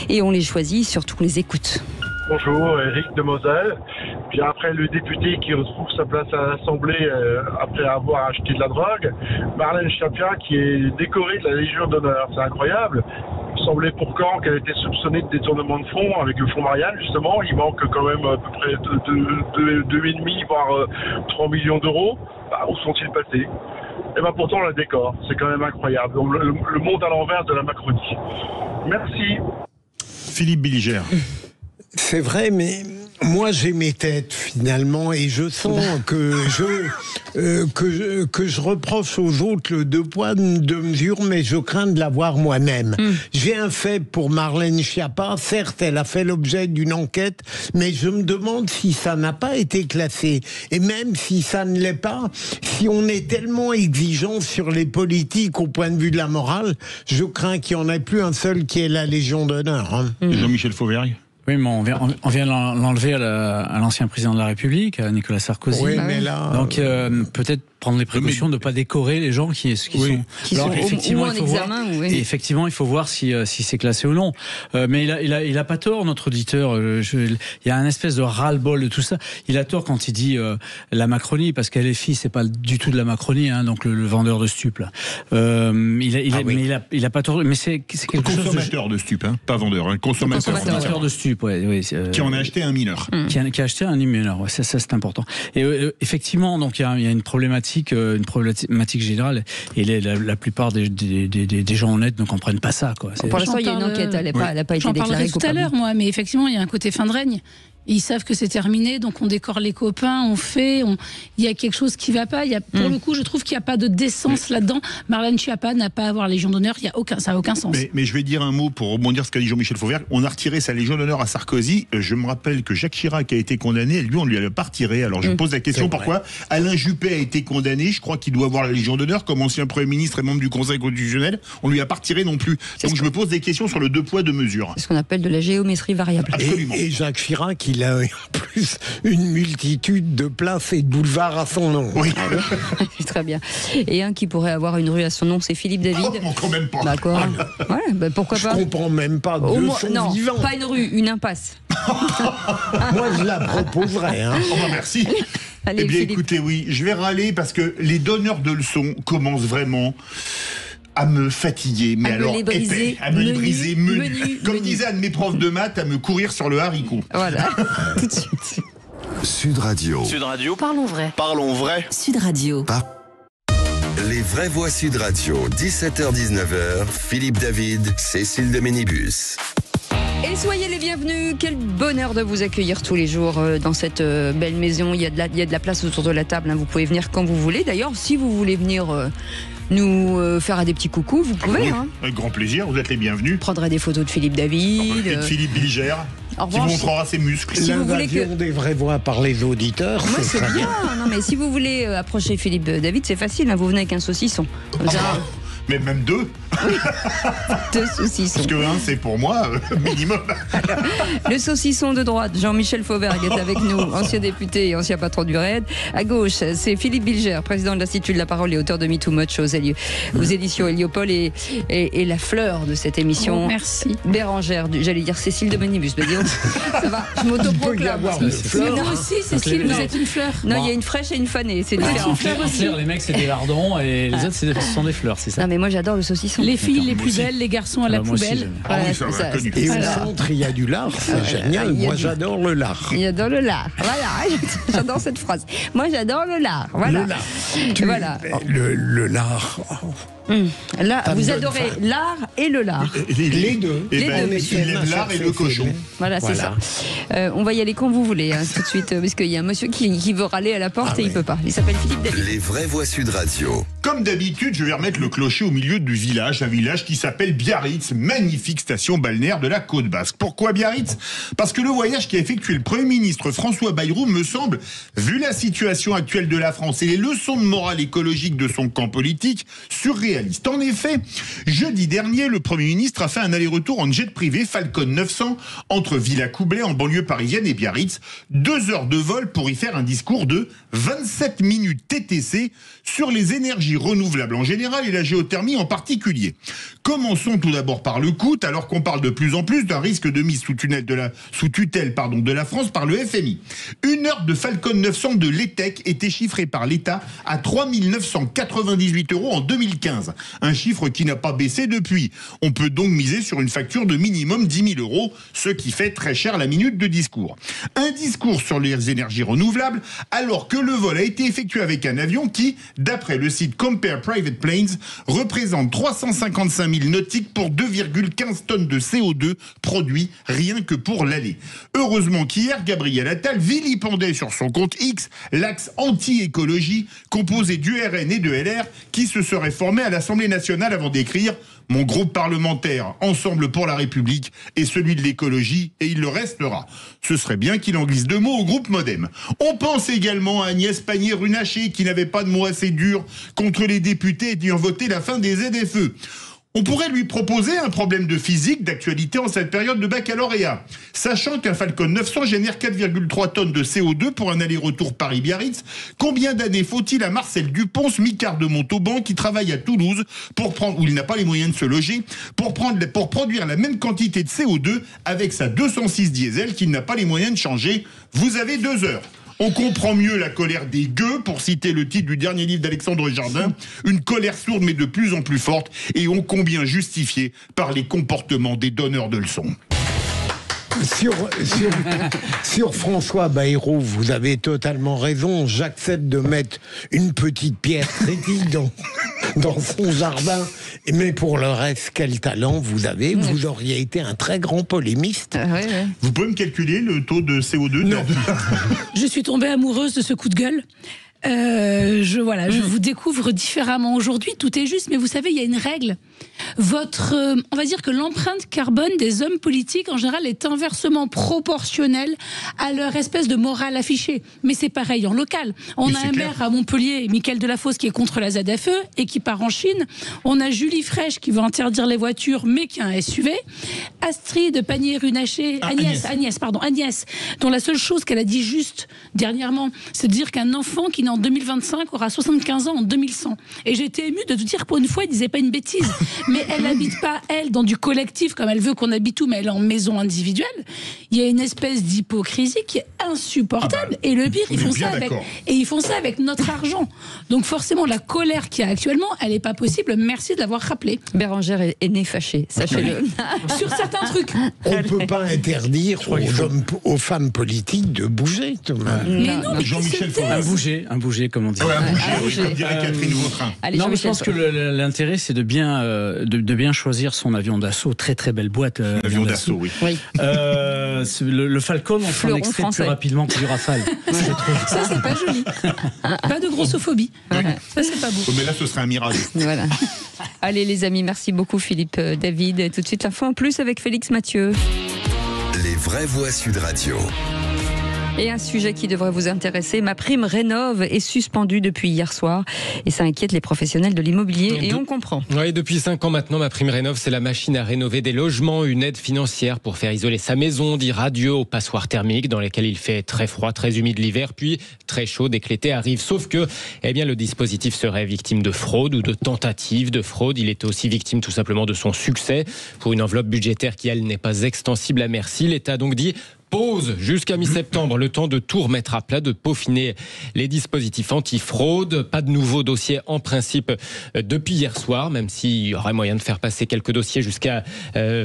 et on les choisit, surtout on les écoute. Bonjour, Eric de Moselle. Puis après le député qui retrouve sa place à l'Assemblée après avoir acheté de la drogue, Marlène Schiappa qui est décorée de la Légion d'honneur. C'est incroyable. Il semblait pourtant qu'elle était soupçonnée de détournement de fonds avec le fonds Marianne, justement. Il manque quand même à peu près 2,5 voire 3 millions d'euros. Bah, où sont-ils passés? Et ben pourtant on la décore. C'est quand même incroyable. Le monde à l'envers de la Macronie. Merci. Philippe Bilger. C'est vrai, mais moi j'ai mes têtes finalement et je sens que je reproche aux autres le 2 poids, 2 mesures, mais je crains de l'avoir moi-même. J'ai un fait pour Marlène Schiappa. Certes, elle a fait l'objet d'une enquête, mais je me demande si ça n'a pas été classé. Et même si ça ne l'est pas, si on est tellement exigeant sur les politiques au point de vue de la morale, je crains qu'il n'y en ait plus un seul qui ait la Légion d'honneur. Hein. Jean-Michel Fauvergue. Oui, mais on vient l'enlever à l'ancien président de la République, à Nicolas Sarkozy. Oui, mais là, donc peut-être prendre les précautions de ne pas décorer les gens qui sont effectivement, en examen. Et effectivement, il faut voir si c'est classé ou non. Mais il a pas tort, notre auditeur. Il y a un espèce de ras-le-bol de tout ça. Il a tort quand il dit la Macronie, parce qu'elle est fille, c'est pas du tout de la Macronie, hein, donc le vendeur de stupes. Mais il a pas tort. Mais c'est quelque chose consommateur de stupes, hein, pas vendeur. Un consommateur de stupes. Qui en a acheté un mineur. Qui a acheté un mineur, ça c'est important. Et effectivement, donc il y a une problématique générale, et la plupart des gens honnêtes ne comprennent pas ça. Quoi. Pour l'instant, il y a une enquête, elle n'a pas été déclarée coupable. J'en parlerai tout à l'heure, moi, mais effectivement, il y a un côté fin de règne. Ils savent que c'est terminé, donc on décore les copains, il y a quelque chose qui ne va pas. Pour le coup, je trouve qu'il n'y a pas de décence là-dedans. Marlène Schiappa n'a pas à avoir la Légion d'honneur, ça n'a aucun sens. Mais je vais dire un mot pour rebondir sur ce qu'a dit Jean-Michel Fauvergue. On a retiré sa Légion d'honneur à Sarkozy. Je me rappelle que Jacques Chirac a été condamné, lui on ne lui avait pas retiré. Alors je me pose la question, pourquoi Alain Juppé a été condamné, je crois qu'il doit avoir la Légion d'honneur comme ancien Premier ministre et membre du Conseil constitutionnel, on ne lui a pas retiré non plus. Donc je me pose des questions sur le 2 poids 2 mesures. C'est ce qu'on appelle de la géométrie variable. Absolument. Et Jacques Chirac, il a plus une multitude de places et de boulevards à son nom. Oui. Très bien. Et un qui pourrait avoir une rue à son nom, c'est Philippe David. Oh, quand même pas. D'accord. Pourquoi pas? Je comprends même pas de son vivant. Pas une rue, une impasse. Moi, je la proposerais. Hein. Merci. Allez, eh bien, Philippe. écoutez, oui, je vais râler parce que les donneurs de leçons commencent vraiment à me fatiguer, mais alors épais, à me briser, menu. Comme disait un de mes profs de maths, à me courir sur le haricot. Voilà, tout de suite. Sud Radio. Sud Radio. Parlons vrai. Parlons vrai. Sud Radio. Les vraies voix Sud Radio, 17h-19h, Philippe David, Cécile de Ménibus. Et soyez les bienvenus, quel bonheur de vous accueillir tous les jours dans cette belle maison. Il y a de la place autour de la table, hein. Vous pouvez venir quand vous voulez. D'ailleurs, si vous voulez venir nous faire des petits coucous, vous pouvez. Oui, hein. avec grand plaisir, vous êtes les bienvenus. Prendrez des photos de Philippe David. Et de Philippe Bilger, qui vous montrera ses muscles. Si vous voulez des vraies voix par les auditeurs, c'est très bien. Non, mais si vous voulez approcher Philippe David, c'est facile, hein. Vous venez avec un saucisson. Comme ça. Mais même 2. Oui. 2 saucissons. Parce que un, c'est pour moi, minimum. Alors, le saucisson de droite, Jean-Michel Fauvergue est avec nous, ancien député et ancien patron du RAID. À gauche, c'est Philippe Bilger, président de l'Institut de la Parole et auteur de Me Too Much aux éditions Héliopole et la fleur de cette émission. Oh, merci. Bérangère, j'allais dire Cécile de Ménibus. Mais disons, ça va, je m'autoproclame. Vous aussi, Cécile, vous êtes une fleur. Non, il y a une fraîche et une fanée. C'est différent. En fleur, les mecs, c'est des lardons et les autres, ce sont des fleurs, c'est ça. Non, mais moi, j'adore le saucisson. Les filles les plus belles, les garçons à la poubelle. Et au centre, il y a du lard, c'est génial. Moi, j'adore le lard. J'adore le lard. Voilà, j'adore cette phrase. Moi, j'adore le lard. Voilà. Le lard. Voilà. Le lard. Là, vous adorez l'art et le lard. Les deux. Il aime l'art et le cochon. Voilà, c'est ça. On va y aller quand vous voulez, hein, tout de suite, parce qu'il y a un monsieur qui veut râler à la porte et il peut pas. Il s'appelle Philippe David. Les vraies voix Sud Radio. Comme d'habitude, je vais remettre le clocher au milieu du village, un village qui s'appelle Biarritz, magnifique station balnéaire de la côte basque. Pourquoi Biarritz? Parce que le voyage qu'a effectué le Premier ministre François Bayrou me semble, vu la situation actuelle de la France et les leçons de morale écologique de son camp politique, surréaliste. En effet, jeudi dernier, le Premier ministre a fait un aller-retour en jet privé Falcon 900 entre Villacoublay en banlieue parisienne et Biarritz. 2 heures de vol pour y faire un discours de 27 minutes TTC sur les énergies renouvelables en général et la géothermie en particulier. Commençons tout d'abord par le coût, alors qu'on parle de plus en plus d'un risque de mise sous tutelle de la France par le FMI. 1 heure de Falcon 900 de l'ETEC était chiffrée par l'État à 3 998 € en 2015. Un chiffre qui n'a pas baissé depuis. On peut donc miser sur une facture de minimum 10 000 €, ce qui fait très cher la minute de discours. Un discours sur les énergies renouvelables, alors que le vol a été effectué avec un avion qui, d'après le site Compare Private Planes, représente 355 000 nautiques pour 2,15 tonnes de CO2 produits rien que pour l'aller. Heureusement qu'hier, Gabriel Attal vilipendait sur son compte X l'axe anti-écologie composé du RN et de LR qui se serait formé à l'Assemblée nationale avant d'écrire « Mon groupe parlementaire, Ensemble pour la République, est celui de l'écologie et il le restera ». Ce serait bien qu'il en glisse 2 mots au groupe Modem. On pense également à Agnès Pannier-Runacher qui n'avait pas de mots assez durs contre les députés ayant voté la fin des ZFE. On pourrait lui proposer un problème de physique d'actualité en cette période de baccalauréat. Sachant qu'un Falcon 900 génère 4,3 tonnes de CO2 pour un aller-retour Paris-Biarritz, combien d'années faut-il à Marcel Duponce, micard de Montauban, qui travaille à Toulouse, où il n'a pas les moyens de se loger, pour produire la même quantité de CO2 avec sa 206 diesel qu'il n'a pas les moyens de changer? Vous avez 2 heures. On comprend mieux la colère des gueux, pour citer le titre du dernier livre d'Alexandre Jardin, une colère sourde mais de plus en plus forte et ô combien justifiée par les comportements des donneurs de leçons. Sur François Bayrou, vous avez totalement raison. J'accepte de mettre une petite pierre critique dans son jardin. Mais pour le reste, quel talent vous avez. Vous auriez été un très grand polémiste. Vous pouvez me calculer le taux de CO2? Non. Je suis tombée amoureuse de ce coup de gueule. Je vous découvre différemment aujourd'hui, tout est juste, mais vous savez, il y a une règle. On va dire que l'empreinte carbone des hommes politiques, en général, est inversement proportionnelle à leur espèce de morale affichée. Mais c'est pareil en local. On a un maire à Montpellier, Mickaël Delafosse, qui est contre la ZFE et qui part en Chine. On a Julie Fraîche qui veut interdire les voitures, mais qui a un SUV. Astrid Pannier-Runacher, Agnès, dont la seule chose qu'elle a dit juste dernièrement, c'est de dire qu'un enfant qui naît en 2025 aura 75 ans en 2100. Et j'ai été émue de te dire, pour une fois, elle disait pas une bêtise. Mais elle n'habite pas, elle, dans du collectif, comme elle veut qu'on habite tout, mais elle est en maison individuelle. Il y a une espèce d'hypocrisie qui est insupportable. Et le pire, ils font ça avec notre argent. Donc forcément, la colère qu'il y a actuellement, elle n'est pas possible. Merci de l'avoir rappelé. Bérangère est née fâchée, sachez-le. Sur certains trucs. On ne peut pas interdire aux femmes politiques de bouger, Thomas. Mais non, mais Jean-Michel Fauvel. Un bouger, comme on dit. Un bouger, comme dirait Catherine Vautrin. Non, mais je pense que l'intérêt, c'est de bien choisir son avion d'assaut. Très très belle boîte. Avion d'assaut, oui. Le Falcon, on s'en extrait plus rapidement que du Rafale. Ça, c'est pas joli. Pas de grossophobie. Ça, c'est pas beau. Mais là, ce serait un mirage. Voilà. Allez, les amis, merci beaucoup, Philippe David. Tout de suite, l'info en plus avec Félix Mathieu. Les vraies voix Sud Radio. Et un sujet qui devrait vous intéresser, MaPrimeRénov' est suspendue depuis hier soir et ça inquiète les professionnels de l'immobilier et on comprend. Oui, depuis 5 ans maintenant, MaPrimeRénov', c'est la machine à rénover des logements, une aide financière pour faire isoler sa maison, dire adieu aux passoires thermiques dans lesquelles il fait très froid, très humide l'hiver, puis très chaud dès que l'été arrive. Sauf que, le dispositif serait victime de fraude ou de tentative de fraude. Il était aussi victime tout simplement de son succès. Pour une enveloppe budgétaire qui, elle, n'est pas extensible à merci, l'État a donc dit pause jusqu'à mi-septembre, le temps de tout remettre à plat, de peaufiner les dispositifs anti-fraude. Pas de nouveaux dossiers en principe depuis hier soir, même s'il y aurait moyen de faire passer quelques dossiers jusqu'à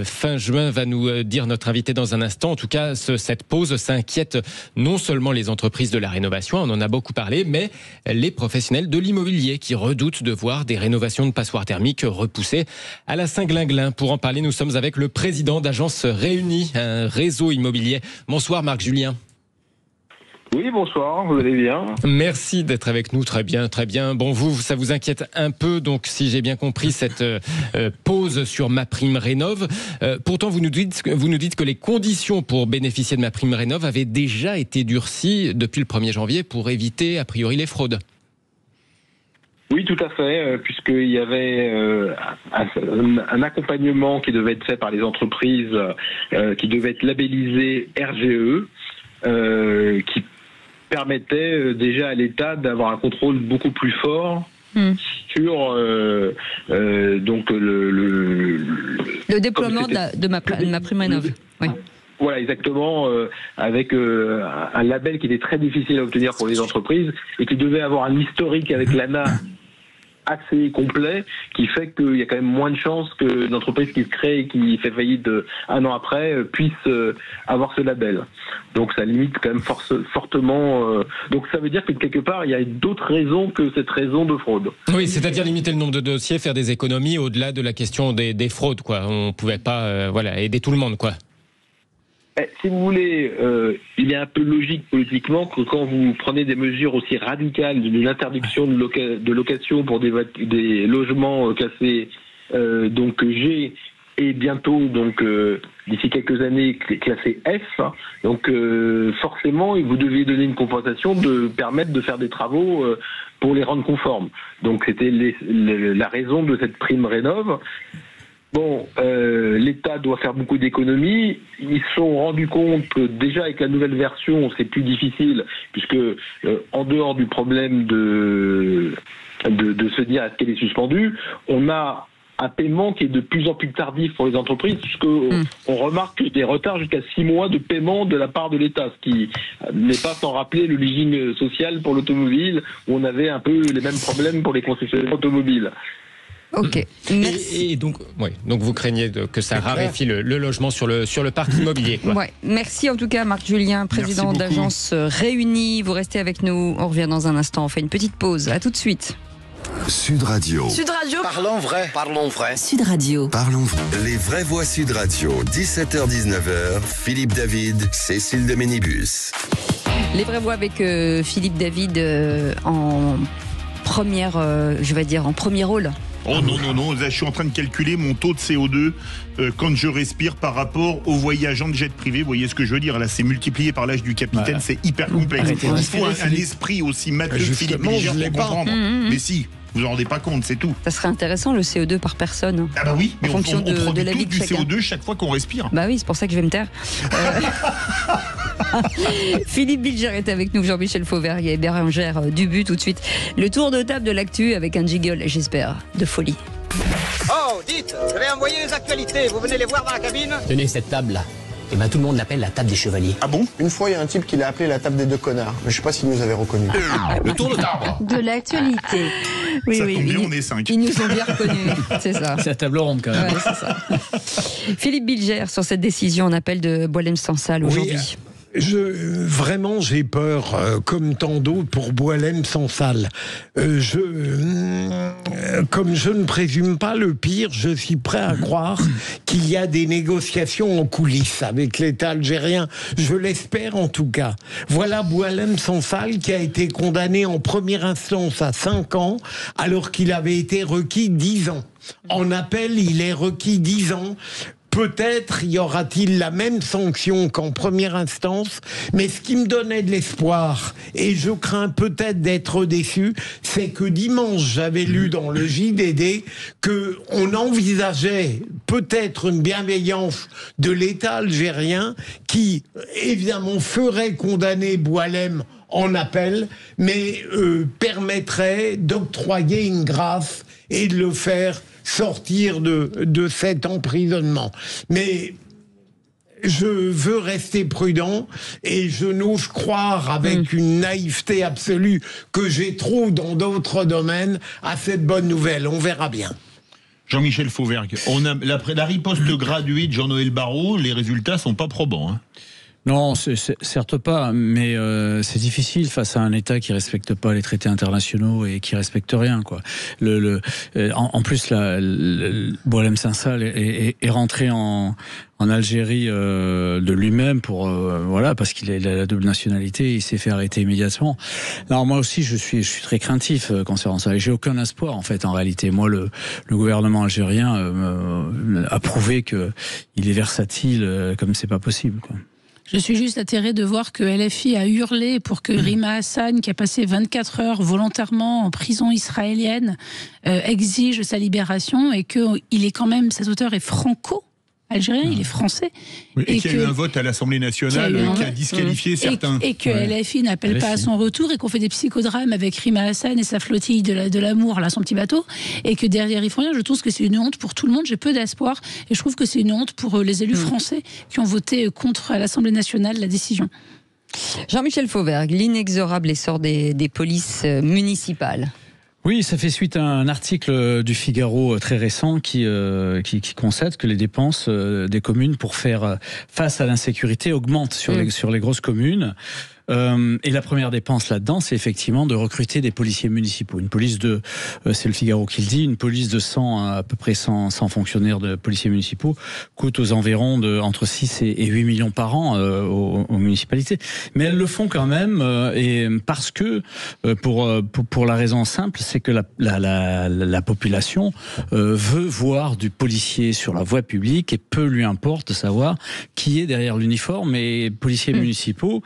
fin juin, va nous dire notre invité dans un instant. En tout cas, cette pause, ça inquiète non seulement les entreprises de la rénovation, on en a beaucoup parlé, mais les professionnels de l'immobilier qui redoutent de voir des rénovations de passoires thermiques repoussées à la Saint-Glinglin. Pour en parler, nous sommes avec le président d'Agence Réunie, un réseau immobilier. Bonsoir Marc Julien. Oui, bonsoir, vous allez bien? Merci d'être avec nous, très bien, très bien. Bon, ça vous inquiète un peu, donc si j'ai bien compris, cette pause sur MaPrimeRénov'. Pourtant, vous nous dites que les conditions pour bénéficier de MaPrimeRénov' avaient déjà été durcies depuis le 1er janvier pour éviter, a priori, les fraudes. Oui, tout à fait, puisqu'il y avait un accompagnement qui devait être fait par les entreprises, qui devait être labellisé RGE, qui permettait déjà à l'État d'avoir un contrôle beaucoup plus fort sur donc le déploiement de MaPrimeRénov'. Oui. Voilà, exactement, avec un label qui était très difficile à obtenir pour les entreprises et qui devait avoir un historique avec l'ANA assez complet, qui fait qu'il y a quand même moins de chances que une entreprise qui se crée et qui fait faillite un an après puisse avoir ce label. Donc ça limite quand même fortement. Donc ça veut dire que quelque part il y a d'autres raisons que cette raison de fraude. Oui, c'est-à-dire limiter le nombre de dossiers, faire des économies au-delà de la question des fraudes, quoi. On pouvait pas, aider tout le monde, quoi. Si vous voulez, il est un peu logique politiquement que quand vous prenez des mesures aussi radicales d'une interdiction de location pour des logements classés donc G et bientôt donc d'ici quelques années classés F, donc forcément vous deviez donner une compensation de permettre de faire des travaux pour les rendre conformes. Donc c'était la raison de cette prime rénov'. Bon, l'État doit faire beaucoup d'économies. Ils se sont rendus compte que déjà avec la nouvelle version, c'est plus difficile, puisque en dehors du problème de se dire est-ce qu'elle est suspendue, on a un paiement qui est de plus en plus tardif pour les entreprises, puisqu'on remarque des retards jusqu'à 6 mois de paiement de la part de l'État, ce qui n'est pas sans rappeler le leasing social pour l'automobile, où on avait un peu les mêmes problèmes pour les concessionnaires automobiles. Ok. Et donc vous craignez que ça raréfie le logement sur le parc immobilier, quoi. Ouais. Merci en tout cas, Marc Julien, président d'Agence Réunie. Vous restez avec nous. On revient dans un instant. On fait une petite pause. À tout de suite. Sud Radio. Sud Radio. Parlons vrai. Parlons vrai. Sud Radio. Parlons vrai. Les vraies voix Sud Radio. 17h-19h. Philippe David, Cécile de Ménibus. Les vraies voix avec Philippe David en première, en premier rôle. Oh non, je suis en train de calculer mon taux de CO2 quand je respire par rapport aux voyageants de jet privé. Vous voyez ce que je veux dire? Là, c'est multiplié par l'âge du capitaine, c'est hyper complexe. Il faut un esprit aussi matheux que Philippe David pour comprendre. Mais si, vous en rendez pas compte, c'est tout. Ça serait intéressant le CO2 par personne. Ah bah oui, mais en fonction on produit de la vie de du chacun. CO2 chaque fois qu'on respire. Bah oui, c'est pour ça que je vais me taire. Philippe Bilger est avec nous, Jean-Michel Fauvergue et Bérangère Dubu tout de suite. Le tour de table de l'actu avec un jingle, j'espère, de folie. Oh, dites, je vais envoyer les actualités, vous venez les voir dans la cabine? Tenez cette table-là. Et ben tout le monde l'appelle la table des chevaliers. Ah bon? Une fois, il y a un type qui l'a appelé la table des 2 connards. Mais je sais pas s'il nous avait reconnu. Le tour de table. De l'actualité. Oui, ça tombe bien, on est 5. Ils nous ont bien reconnus, c'est ça. C'est la table ronde quand même. Ouais, c'est ça. Philippe Bilger, sur cette décision en appel de Boualem-Sansal aujourd'hui. Oui. Vraiment, j'ai peur, comme tant d'autres, pour Boualem-Sansal. Comme je ne présume pas le pire, je suis prêt à croire qu'il y a des négociations en coulisses avec l'État algérien. Je l'espère en tout cas. Voilà Boualem-Sansal qui a été condamné en première instance à 5 ans, alors qu'il avait été requis 10 ans. En appel, il est requis 10 ans. Peut-être y aura-t-il la même sanction qu'en première instance, mais ce qui me donnait de l'espoir, et je crains peut-être d'être déçu, c'est que dimanche, j'avais lu dans le JDD qu'on envisageait peut-être une bienveillance de l'État algérien qui, évidemment, ferait condamner Boualem en appel, mais permettrait d'octroyer une grâce et de le faire sortir de cet emprisonnement. Mais je veux rester prudent et je n'ose croire avec une naïveté absolue que j'ai trop dans d'autres domaines à cette bonne nouvelle. On verra bien. Jean-Michel Fauvergue, on a la riposte graduée de Jean-Noël Barrot, les résultats sont pas probants. Hein. Non, certes pas, mais c'est difficile face à un État qui respecte pas les traités internationaux et qui respecte rien, quoi. En plus, Boualem Sansal est rentré en Algérie de lui-même parce qu'il a la double nationalité, il s'est fait arrêter immédiatement. Alors moi aussi, je suis très craintif concernant ça. Et j'ai aucun espoir en fait, en réalité. Moi, le gouvernement algérien a prouvé que il est versatile comme c'est pas possible, quoi. Je suis juste atterrée de voir que LFI a hurlé pour que Rima Hassan, qui a passé 24 heures volontairement en prison israélienne, exige sa libération et qu'il est quand même, cet auteur est franco-algérien, il est français. Oui, et qu'il y a eu un vote à l'Assemblée nationale qui a disqualifié certains. Et que LFI n'appelle pas à son retour et qu'on fait des psychodrames avec Rima Hassan et sa flottille de l'amour, là, son petit bateau, et que derrière ils font rien. Je trouve que c'est une honte pour tout le monde. J'ai peu d'espoir et je trouve que c'est une honte pour les élus français qui ont voté contre à l'Assemblée nationale la décision. Jean-Michel Fauvergue, l'inexorable essor des polices municipales. Oui, ça fait suite à un article du Figaro très récent qui constate que les dépenses des communes pour faire face à l'insécurité augmentent sur les grosses communes. Et la première dépense là-dedans, c'est effectivement de recruter des policiers municipaux. Une police c'est le Figaro qui le dit, une police de 100, à peu près 100 fonctionnaires de policiers municipaux coûte aux environs entre 6 et 8 millions par an aux municipalités. Mais elles le font quand même, et parce que, pour la raison simple, c'est que la population veut voir du policier sur la voie publique et peu lui importe de savoir qui est derrière l'uniforme. Et policiers municipaux,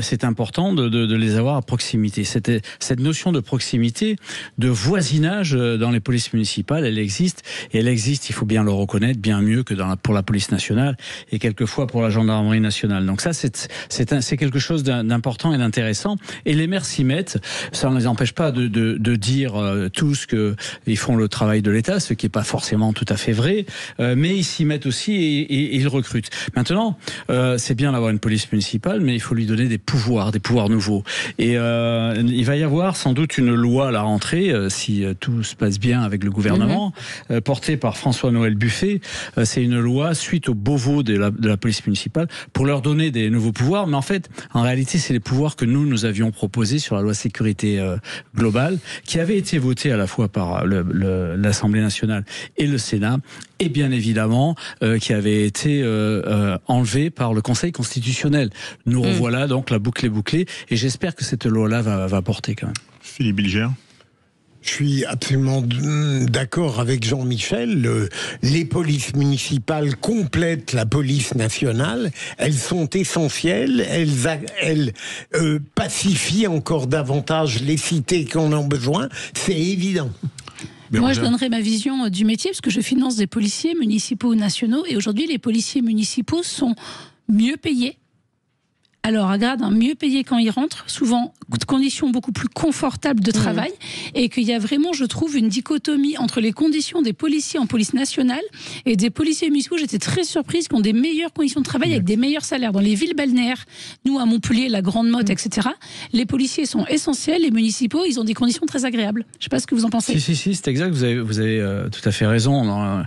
c'est important de les avoir à proximité. Cette notion de proximité, de voisinage dans les polices municipales, elle existe, et elle existe, il faut bien le reconnaître, bien mieux que pour la police nationale et quelquefois pour la gendarmerie nationale. Donc ça, c'est quelque chose d'important et d'intéressant. Et les maires s'y mettent. Ça ne les empêche pas de dire tous qu'ils font le travail de l'État, ce qui n'est pas forcément tout à fait vrai, mais ils s'y mettent aussi et ils recrutent. Maintenant, c'est bien d'avoir une police municipale, mais il faut lui donner des pouvoirs nouveaux. Et il va y avoir sans doute une loi à la rentrée, si tout se passe bien avec le gouvernement, portée par François-Noël Buffet. C'est une loi suite au Beauvau de la police municipale pour leur donner des nouveaux pouvoirs. Mais en réalité, c'est les pouvoirs que nous avions proposés sur la loi sécurité globale, qui avait été votée à la fois par l'Assemblée nationale et le Sénat, et bien évidemment qui avait été enlevé par le Conseil constitutionnel. Nous revoilà donc, la boucle est bouclée, et j'espère que cette loi-là va porter quand même. Philippe Bilger. Je suis absolument d'accord avec Jean-Michel. Les polices municipales complètent la police nationale. Elles sont essentielles. Elles pacifient encore davantage les cités qui en ont besoin. C'est évident. Moi, je donnerai ma vision du métier, parce que je finance des policiers municipaux ou nationaux, et aujourd'hui, les policiers municipaux sont mieux payés. Alors, à grade, mieux payés quand ils rentrent, souvent conditions beaucoup plus confortables de travail, et qu'il y a vraiment, je trouve, une dichotomie entre les conditions des policiers en police nationale et des policiers municipaux. J'étais très surprise qu'ils ont des meilleures conditions de travail avec des meilleurs salaires. Dans les villes balnéaires, nous à Montpellier, la Grande Motte, etc., les policiers sont essentiels, les municipaux, ils ont des conditions très agréables. Je ne sais pas ce que vous en pensez. Si, c'est exact, vous avez tout à fait raison.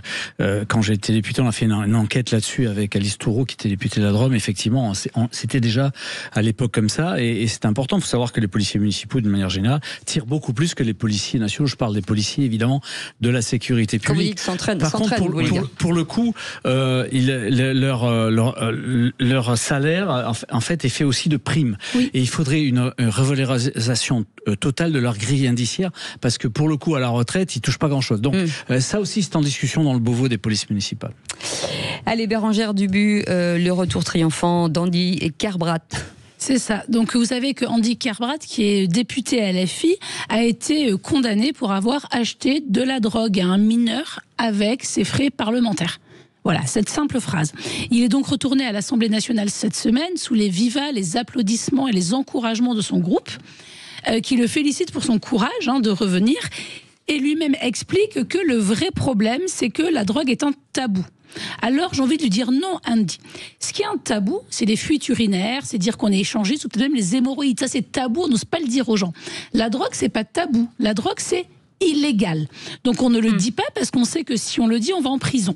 Quand j'ai été député, on a fait une enquête là-dessus avec Alice Toureau, qui était députée de la Drôme. Effectivement, c'était déjà à l'époque comme ça, et c'est important. Il faut savoir que les policiers municipaux, de manière générale, tirent beaucoup plus que les policiers nationaux. Je parle des policiers, évidemment, de la sécurité publique. Par contre, pour le coup, leur salaire, en fait, est fait aussi de primes. Oui. Et il faudrait une revalorisation totale de leur grille indiciaire, parce que pour le coup, à la retraite, ils touchent pas grand-chose. Donc, ça aussi, c'est en discussion dans le Beauvau des polices municipales. Allez, Bérengère Dubu, le retour triomphant d'Andy Kerbrat. C'est ça. Donc vous savez que Andy Kerbrat, qui est député à LFI, a été condamné pour avoir acheté de la drogue à un mineur avec ses frais parlementaires. Voilà, cette simple phrase. Il est donc retourné à l'Assemblée nationale cette semaine sous les vivas, les applaudissements et les encouragements de son groupe, qui le félicite pour son courage de revenir, et lui-même explique que le vrai problème, c'est que la drogue est un tabou. Alors j'ai envie de lui dire non, Andy. Ce qui est un tabou, c'est les fuites urinaires, c'est dire qu'on est échangé, ou peut-être même les hémorroïdes. Ça, c'est tabou, on n'ose pas le dire aux gens. La drogue, c'est pas tabou. La drogue, c'est illégal. Donc on ne le dit pas parce qu'on sait que si on le dit, on va en prison.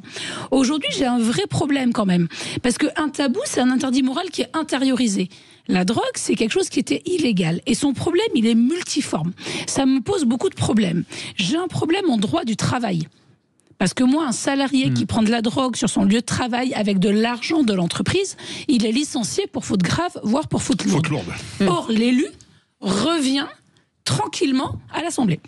Aujourd'hui, j'ai un vrai problème quand même. Parce qu'un tabou, c'est un interdit moral qui est intériorisé. La drogue, c'est quelque chose qui était illégal. Et son problème, il est multiforme. Ça me pose beaucoup de problèmes. J'ai un problème en droit du travail. Parce que moi, un salarié qui prend de la drogue sur son lieu de travail avec de l'argent de l'entreprise, il est licencié pour faute grave, voire pour faute lourde. Or, l'élu revient tranquillement à l'Assemblée.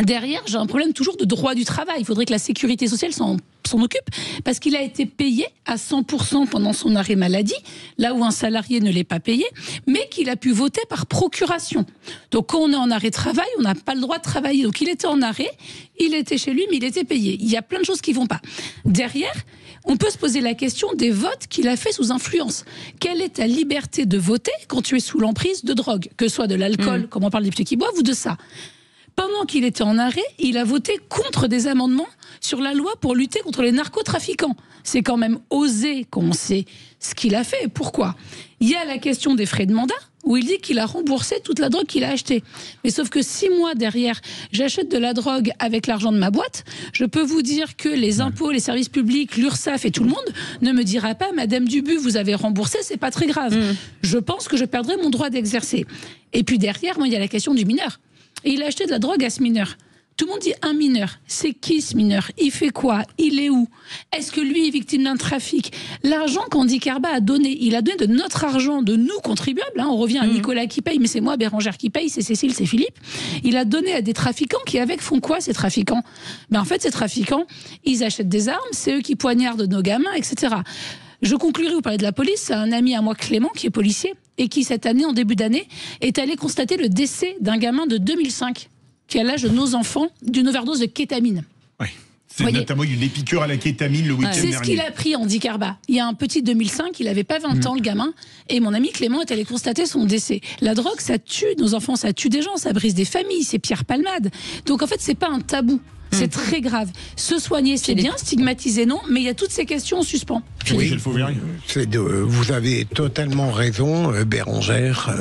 Derrière, j'ai un problème toujours de droit du travail. Il faudrait que la sécurité sociale s'en occupe, parce qu'il a été payé à 100% pendant son arrêt maladie, là où un salarié ne l'est pas payé, mais qu'il a pu voter par procuration. Donc quand on est en arrêt de travail, on n'a pas le droit de travailler. Donc il était en arrêt, il était chez lui, mais il était payé. Il y a plein de choses qui ne vont pas. Derrière, on peut se poser la question des votes qu'il a fait sous influence. Quelle est ta liberté de voter quand tu es sous l'emprise de drogue, que ce soit de l'alcool, comme on parle des députés qui boivent, ou de ça? Pendant qu'il était en arrêt, il a voté contre des amendements sur la loi pour lutter contre les narcotrafiquants. C'est quand même osé qu'on sait ce qu'il a fait et pourquoi. Il y a la question des frais de mandat, où il dit qu'il a remboursé toute la drogue qu'il a achetée. Mais sauf que 6 mois derrière, j'achète de la drogue avec l'argent de ma boîte, je peux vous dire que les impôts, les services publics, l'URSSAF et tout le monde ne me dira pas « Madame Dubu, vous avez remboursé, c'est pas très grave ». Je pense que je perdrai mon droit d'exercer. Et puis derrière, moi, il y a la question du mineur. Et il a acheté de la drogue à ce mineur. Tout le monde dit un mineur. C'est qui ce mineur? Il fait quoi? Il est où? Est-ce que lui est victime d'un trafic? L'argent qu'Andy Carba a donné, il a donné de notre argent, de nous contribuables. On revient à Nicolas qui paye, mais c'est moi, Bérangère qui paye, c'est Cécile, c'est Philippe. Il a donné à des trafiquants qui, avec, font quoi ces trafiquants? En fait, ces trafiquants, ils achètent des armes, c'est eux qui poignardent nos gamins, etc. Je conclurai, vous parlez de la police, c'est un ami à moi, Clément, qui est policier, et qui, cette année, en début d'année, est allé constater le décès d'un gamin de 2005, qui a l'âge de nos enfants, d'une overdose de kétamine. Oui, c'est notamment une épicure à la kétamine le week-end dernier. C'est ce qu'il a pris, Andy Carba. Il y a un petit 2005, il n'avait pas 20 ans, le gamin, et mon ami Clément est allé constater son décès. La drogue, ça tue nos enfants, ça tue des gens, ça brise des familles, c'est Pierre Palmade. Donc en fait, c'est pas un tabou. C'est très grave. Se soigner, c'est bien, stigmatiser, non, mais il y a toutes ces questions en suspens. Oui, vous avez totalement raison, Bérangère.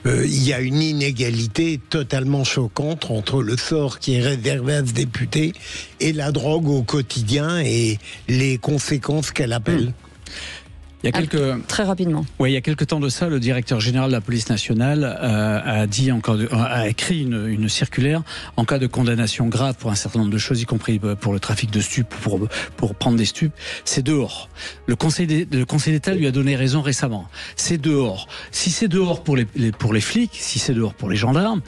Il y a une inégalité totalement choquante entre le sort qui est réservé à ce député et la drogue au quotidien et les conséquences qu'elle appelle. Il y a très rapidement. Oui, il y a quelques temps de ça, le directeur général de la police nationale a écrit une circulaire en cas de condamnation grave pour un certain nombre de choses, y compris pour le trafic de stupes, pour prendre des stupes. C'est dehors. Le Conseil d'État lui a donné raison récemment. C'est dehors. Si c'est dehors pour les flics, si c'est dehors pour les gendarmes,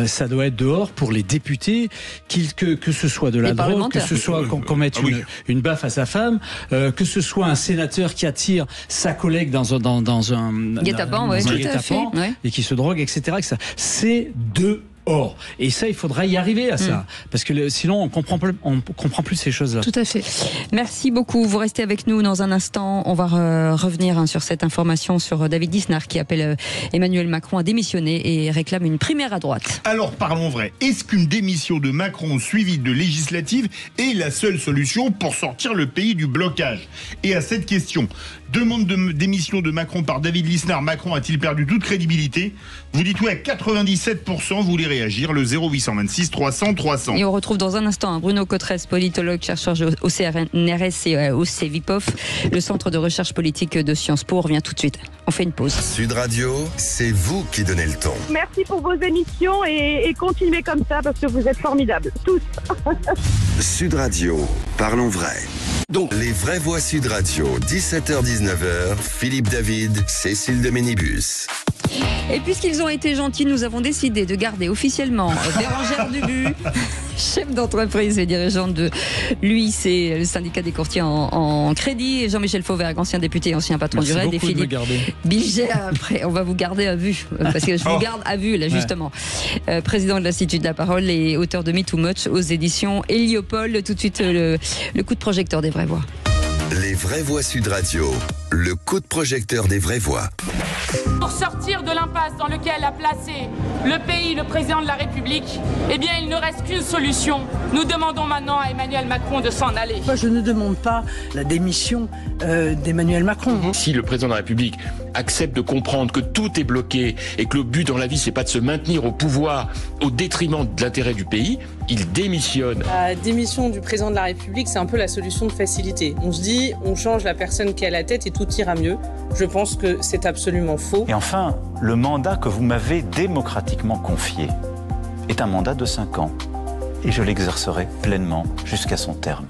ça doit être dehors pour les députés, que ce soit de la drogue, que ce soit qu'on mette une baffe à sa femme, que ce soit un sénateur qui attire sa collègue dans un guet-apens et qui se drogue, etc. C'est dehors. Et ça, il faudra y arriver à ça. Parce que sinon, on comprend plus ces choses-là. Tout à fait. Merci beaucoup. Vous restez avec nous dans un instant. On va revenir sur cette information sur David Lisnard qui appelle Emmanuel Macron à démissionner et réclame une primaire à droite. Alors, parlons vrai. Est-ce qu'une démission de Macron suivie de législatives est la seule solution pour sortir le pays du blocage? Et à cette question, demande de démission de Macron par David Lisnard, Macron a-t-il perdu toute crédibilité? Vous dites oui à 97%, vous voulez réagir, le 0826 300 300. Et on retrouve dans un instant Bruno Cotresse, politologue, chercheur au CNRS et au CEVIPOF, le centre de recherche politique de Sciences Po. On revient tout de suite. On fait une pause. Sud Radio, c'est vous qui donnez le ton. Merci pour vos émissions et continuez comme ça parce que vous êtes formidables, tous. Sud Radio, parlons vrai. Donc, les vraies voix Sud Radio, 17h-19h, Philippe David, Cécile de Ménibus. Et puisqu'ils ont été gentils, nous avons décidé de garder officiellement Bérangère Dubu, chef d'entreprise et dirigeante de l'UIC, le syndicat des courtiers en crédit, et Jean-Michel Fauvergue, ancien député et ancien patron du RAID, et Philippe Bilger. Après, on va vous garder à vue, parce que je vous garde à vue, là, justement. Président de l'Institut de la Parole et auteur de Me Too Much aux éditions Héliopole. Tout de suite, le coup de projecteur des vraies voix. Les vraies voix Sud Radio, le coup de projecteur des vraies voix. Pour sortir de l'impasse dans laquelle a placé le pays le président de la République, eh bien il ne reste qu'une solution. Nous demandons maintenant à Emmanuel Macron de s'en aller. Moi je ne demande pas la démission d'Emmanuel Macron. Si le président de la République accepte de comprendre que tout est bloqué et que le but dans la vie c'est pas de se maintenir au pouvoir au détriment de l'intérêt du pays, il démissionne. La démission du président de la République, c'est un peu la solution de facilité. On se dit, on change la personne qui est à la tête et tout ira mieux. Je pense que c'est absolument faux. Et enfin, le mandat que vous m'avez démocratiquement confié est un mandat de 5 ans. Et je l'exercerai pleinement jusqu'à son terme.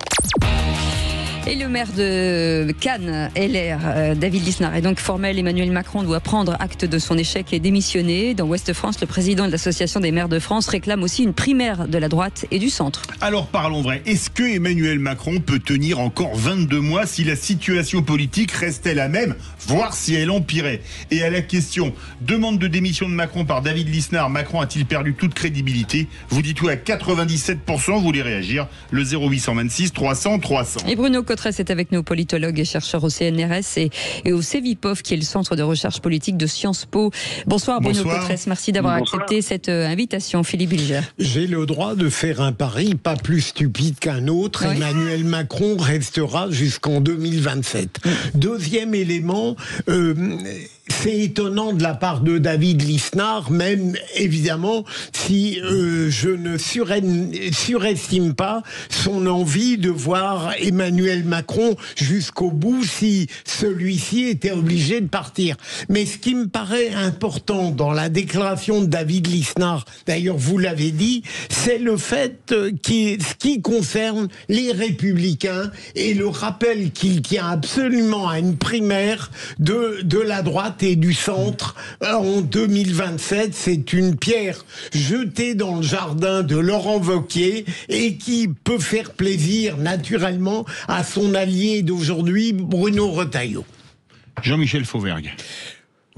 Et le maire de Cannes, LR, David Lisnard, est donc formel. Emmanuel Macron doit prendre acte de son échec et démissionner. Dans Ouest France, le président de l'Association des maires de France réclame aussi une primaire de la droite et du centre. Alors parlons vrai, est-ce que Emmanuel Macron peut tenir encore 22 mois si la situation politique restait la même, voire si elle empirait? Et à la question, demande de démission de Macron par David Lisnard, Macron a-t-il perdu toute crédibilité? Vous dites oui à 97%, vous voulez réagir, le 0826 300 300. Et Bruno Cotresse est avec nous, politologue et chercheur au CNRS et au CEVIPOF, qui est le centre de recherche politique de Sciences Po. Bonsoir Bruno Cotresse, merci d'avoir accepté cette invitation. Philippe Bilger. J'ai le droit de faire un pari pas plus stupide qu'un autre. Oui. Emmanuel Macron restera jusqu'en 2027. Deuxième élément, c'est étonnant de la part de David Lisnard, même évidemment si je ne surestime pas son envie de voir Emmanuel Macron jusqu'au bout si celui-ci était obligé de partir. Mais ce qui me paraît important dans la déclaration de David Lisnard, d'ailleurs vous l'avez dit, c'est le fait ce qui concerne les Républicains et le rappel qu'il tient absolument à une primaire de la droite et du centre en 2027. C'est une pierre jetée dans le jardin de Laurent Wauquiez et qui peut faire plaisir naturellement à son allié d'aujourd'hui, Bruno Retailleau. Jean-Michel Fauvergue.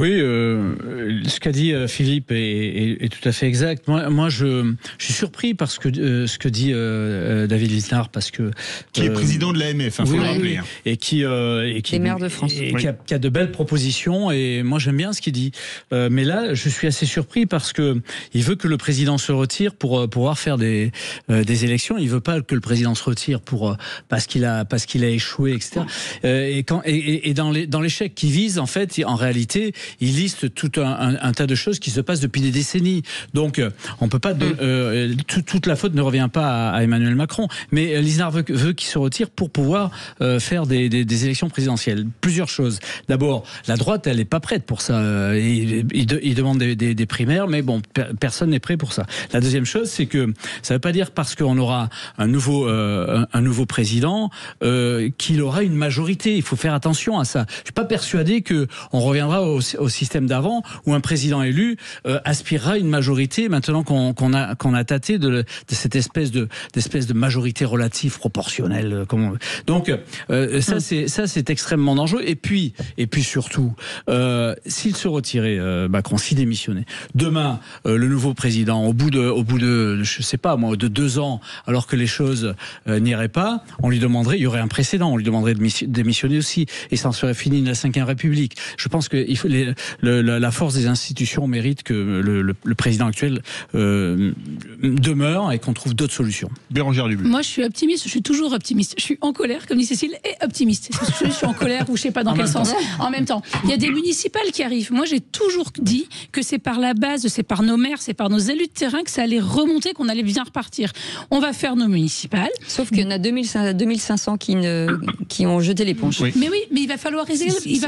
Oui, ce qu'a dit Philippe est tout à fait exact. Moi, je suis surpris par ce que dit David Lisnard, parce que qui est président de l'AMF, faut le rappeler. Hein. Et qui des maires de France, et qui a de belles propositions. Et moi, j'aime bien ce qu'il dit. Mais là, je suis assez surpris parce que il veut que le président se retire pour pouvoir faire des élections. Il veut pas que le président se retire parce qu'il a échoué, etc. Et dans l'échec qu'il vise, en fait, en réalité, il liste tout un tas de choses qui se passent depuis des décennies. Donc, on peut pas toute la faute ne revient pas à Emmanuel Macron. Mais Lisnard veut qu'il se retire pour pouvoir faire des élections présidentielles. Plusieurs choses. D'abord, la droite, elle est pas prête pour ça. Il demande des primaires, mais bon, personne n'est prêt pour ça. La deuxième chose, c'est que ça veut pas dire parce qu'on aura un nouveau président qu'il aura une majorité. Il faut faire attention à ça. Je suis pas persuadé que on reviendra au système d'avant où un président élu aspirera à une majorité maintenant qu'on a tâté de cette espèce de majorité relative proportionnelle. Donc ça c'est extrêmement dangereux. Et puis surtout, s'il se retirait, Macron, s'il démissionnait, demain le nouveau président, au bout de je sais pas moi, de 2 ans, alors que les choses n'iraient pas, on lui demanderait, il y aurait un précédent, on lui demanderait de démissionner aussi, et ça en serait fini de la Ve République. Je pense que la force des institutions mérite que le président actuel demeure et qu'on trouve d'autres solutions. Bérangère Dubuc. Moi, je suis optimiste, je suis toujours optimiste. Je suis en colère, comme dit Cécile, et optimiste. Je suis en colère ou je sais pas dans quel sens. En même temps, il y a des municipales qui arrivent. Moi, j'ai toujours dit que c'est par la base, c'est par nos maires, c'est par nos élus de terrain que ça allait remonter, qu'on allait bien repartir. On va faire nos municipales. Sauf qu'il y en a 2500 qui ont jeté l'éponge. Oui. Mais oui, mais il va falloir réserver.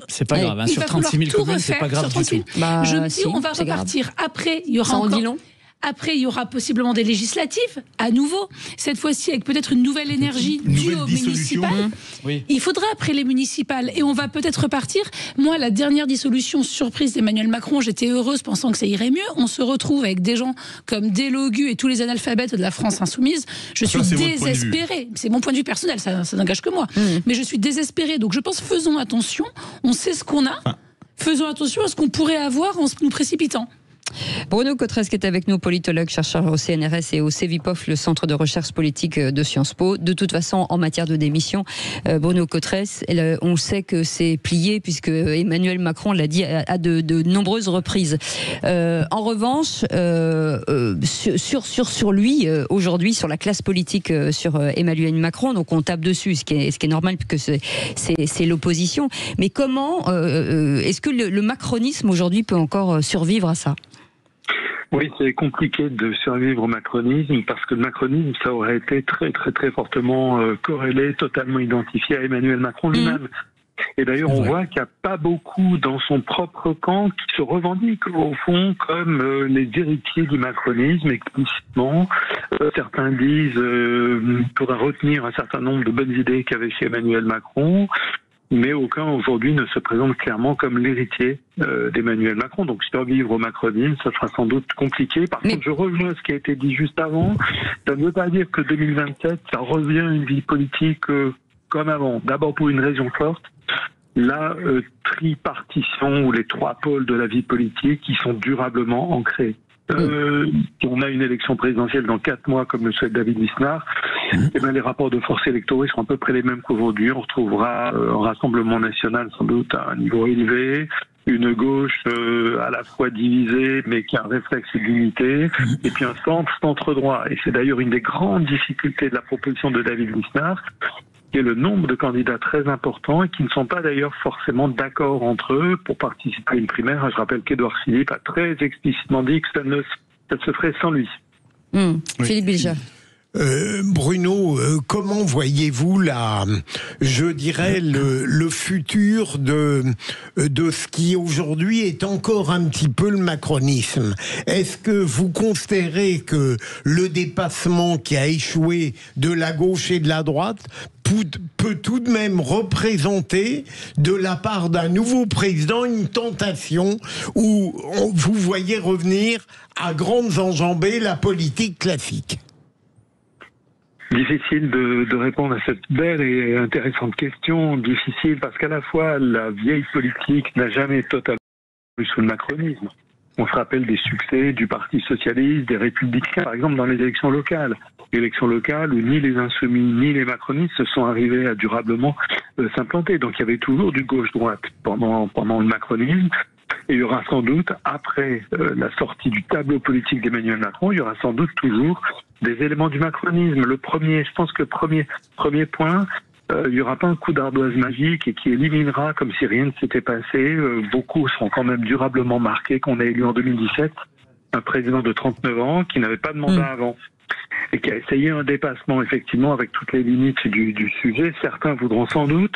C'est pas grave. Hein, sur 36 000 communes, c'est pas grave du tout. Je me dis, on va repartir. Après, il y aura encore... Après, il y aura possiblement des législatives, à nouveau. Cette fois-ci, avec peut-être une nouvelle énergie due aux municipales. Oui. Il faudra après les municipales. Et on va peut-être repartir. Moi, la dernière dissolution surprise d'Emmanuel Macron, j'étais heureuse pensant que ça irait mieux. On se retrouve avec des gens comme Delogu et tous les analphabètes de la France insoumise. Je suis désespérée. C'est mon point de vue personnel, ça n'engage que moi. Mais je suis désespérée. Donc je pense, faisons attention. On sait ce qu'on a. Faisons attention à ce qu'on pourrait avoir en nous précipitant. Bruno Cotresse qui est avec nous, politologue, chercheur au CNRS et au CEVIPOF, le centre de recherche politique de Sciences Po. De toute façon, en matière de démission, Bruno Cotresse, on sait que c'est plié puisque Emmanuel Macron l'a dit à de nombreuses reprises. En revanche, sur lui, aujourd'hui, sur la classe politique, sur Emmanuel Macron, donc on tape dessus, ce qui est normal puisque c'est l'opposition. Mais comment est-ce que le macronisme aujourd'hui peut encore survivre à ça ? Oui, c'est compliqué de survivre au macronisme parce que le macronisme, ça aurait été très très très fortement corrélé, totalement identifié à Emmanuel Macron lui-même. Et d'ailleurs, on voit qu'il n'y a pas beaucoup dans son propre camp qui se revendiquent au fond comme les héritiers du macronisme explicitement. Certains disent qu'il faudra retenir un certain nombre de bonnes idées qu'avait fait Emmanuel Macron, mais aucun aujourd'hui ne se présente clairement comme l'héritier d'Emmanuel Macron. Donc survivre au macronisme, ça sera sans doute compliqué. Par contre, je rejoins ce qui a été dit juste avant. Ça ne veut pas dire que 2027, ça revient à une vie politique comme avant. D'abord pour une raison forte, la tripartition ou les trois pôles de la vie politique qui sont durablement ancrés. Si on a une élection présidentielle dans 4 mois, comme le souhaite David Lisnard, eh ben, les rapports de force électoraux seront à peu près les mêmes qu'aujourd'hui. On retrouvera un Rassemblement national sans doute à un niveau élevé, une gauche à la fois divisée mais qui a un réflexe d'unité, et puis un centre droit. Et c'est d'ailleurs une des grandes difficultés de la proposition de David Lisnard, qui est le nombre de candidats très important et qui ne sont pas d'ailleurs forcément d'accord entre eux pour participer à une primaire. Je rappelle qu'Édouard Philippe a très explicitement dit que ça se ferait sans lui. Philippe Bilger. Bruno, comment voyez-vous je dirais le futur de ce qui aujourd'hui est encore un petit peu le macronisme? Est-ce que vous considérez que le dépassement qui a échoué de la gauche et de la droite peut tout de même représenter de la part d'un nouveau président une tentation où vous voyez revenir à grandes enjambées la politique classique? Difficile de répondre à cette belle et intéressante question. Difficile parce qu'à la fois, la vieille politique n'a jamais totalement eu sous le macronisme. On se rappelle des succès du Parti socialiste, des Républicains, par exemple dans les élections locales. Élections locales où ni les insoumis ni les macronistes se sont arrivés à durablement s'implanter. Donc il y avait toujours du gauche-droite pendant le macronisme. Et il y aura sans doute, après la sortie du tableau politique d'Emmanuel Macron, il y aura sans doute toujours des éléments du macronisme. Je pense que premier point, il n'y aura pas un coup d'ardoise magique et qui éliminera comme si rien ne s'était passé. Beaucoup seront quand même durablement marqués qu'on a élu en 2017 un président de 39 ans qui n'avait pas de mandat avant et qui a essayé un dépassement effectivement avec toutes les limites du sujet. Certains voudront sans doute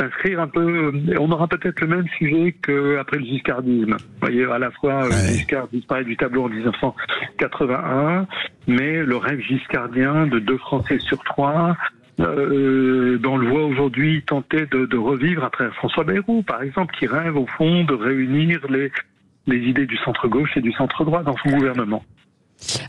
s'inscrire un peu, on aura peut-être le même sujet qu'après le giscardisme. Vous voyez, à la fois Giscard disparaît du tableau en 1981, mais le rêve giscardien de 2 Français sur 3, on le voit aujourd'hui tenter de revivre après François Bayrou, par exemple, qui rêve au fond de réunir les idées du centre-gauche et du centre-droit dans son gouvernement.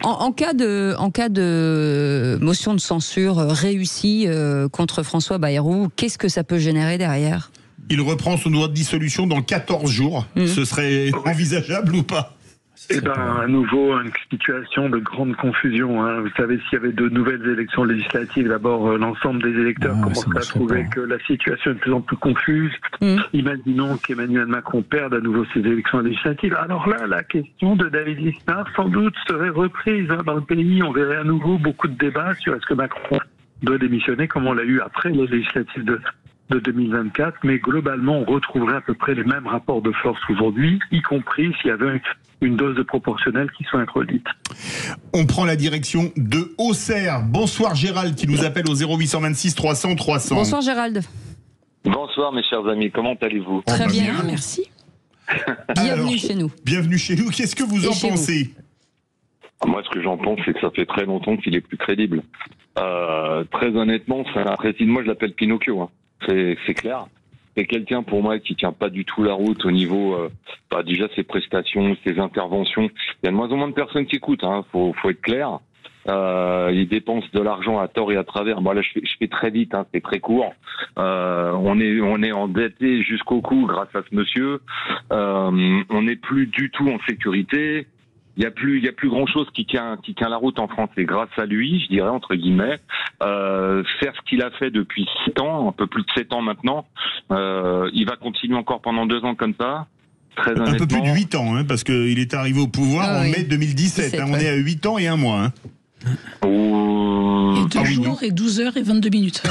En cas de motion de censure réussie contre François Bayrou, qu'est-ce que ça peut générer derrière? Il reprend son droit de dissolution dans 14 jours. Ce serait envisageable ou pas? Eh ben, à nouveau, une situation de grande confusion. Vous savez, s'il y avait de nouvelles élections législatives, d'abord, l'ensemble des électeurs commenceraient à trouver que la situation est de plus en plus confuse. Imaginons qu'Emmanuel Macron perde à nouveau ses élections législatives. Alors là, la question de David Lisnard, sans doute, serait reprise dans le pays. On verrait à nouveau beaucoup de débats sur est-ce que Macron doit démissionner, comme on l'a eu après les législatives de 2024. Mais globalement, on retrouverait à peu près les mêmes rapports de force aujourd'hui, y compris s'il y avait une dose de proportionnelle qui soit introduite. On prend la direction de Auxerre. Bonsoir Gérald qui nous appelle au 0826 300 300. Bonsoir Gérald. Bonsoir mes chers amis, comment allez-vous? Très bien, merci. Bienvenue chez nous. Bienvenue chez nous, qu'est-ce que vous en pensez? Moi ce que j'en pense c'est que ça fait très longtemps qu'il est plus crédible. Très honnêtement, moi je l'appelle Pinocchio, c'est clair. C'est quelqu'un pour moi qui tient pas du tout la route au niveau déjà ses prestations, ses interventions. Il y a de moins en moins de personnes qui écoutent, faut être clair. Il dépense de l'argent à tort et à travers. Bon là je fais très vite, c'est très court. On est endetté jusqu'au cou grâce à ce monsieur. On n'est plus du tout en sécurité. Il y a plus grand chose qui tient la route en France. Et grâce à lui, je dirais entre guillemets, faire ce qu'il a fait depuis 7 ans, un peu plus de 7 ans maintenant, il va continuer encore pendant 2 ans comme ça. Très honnêtement. Un peu plus de 8 ans, parce qu'il est arrivé au pouvoir en mai 2017. On est à 8 ans et 1 mois. Et 2 jours et 12 heures et 22 minutes.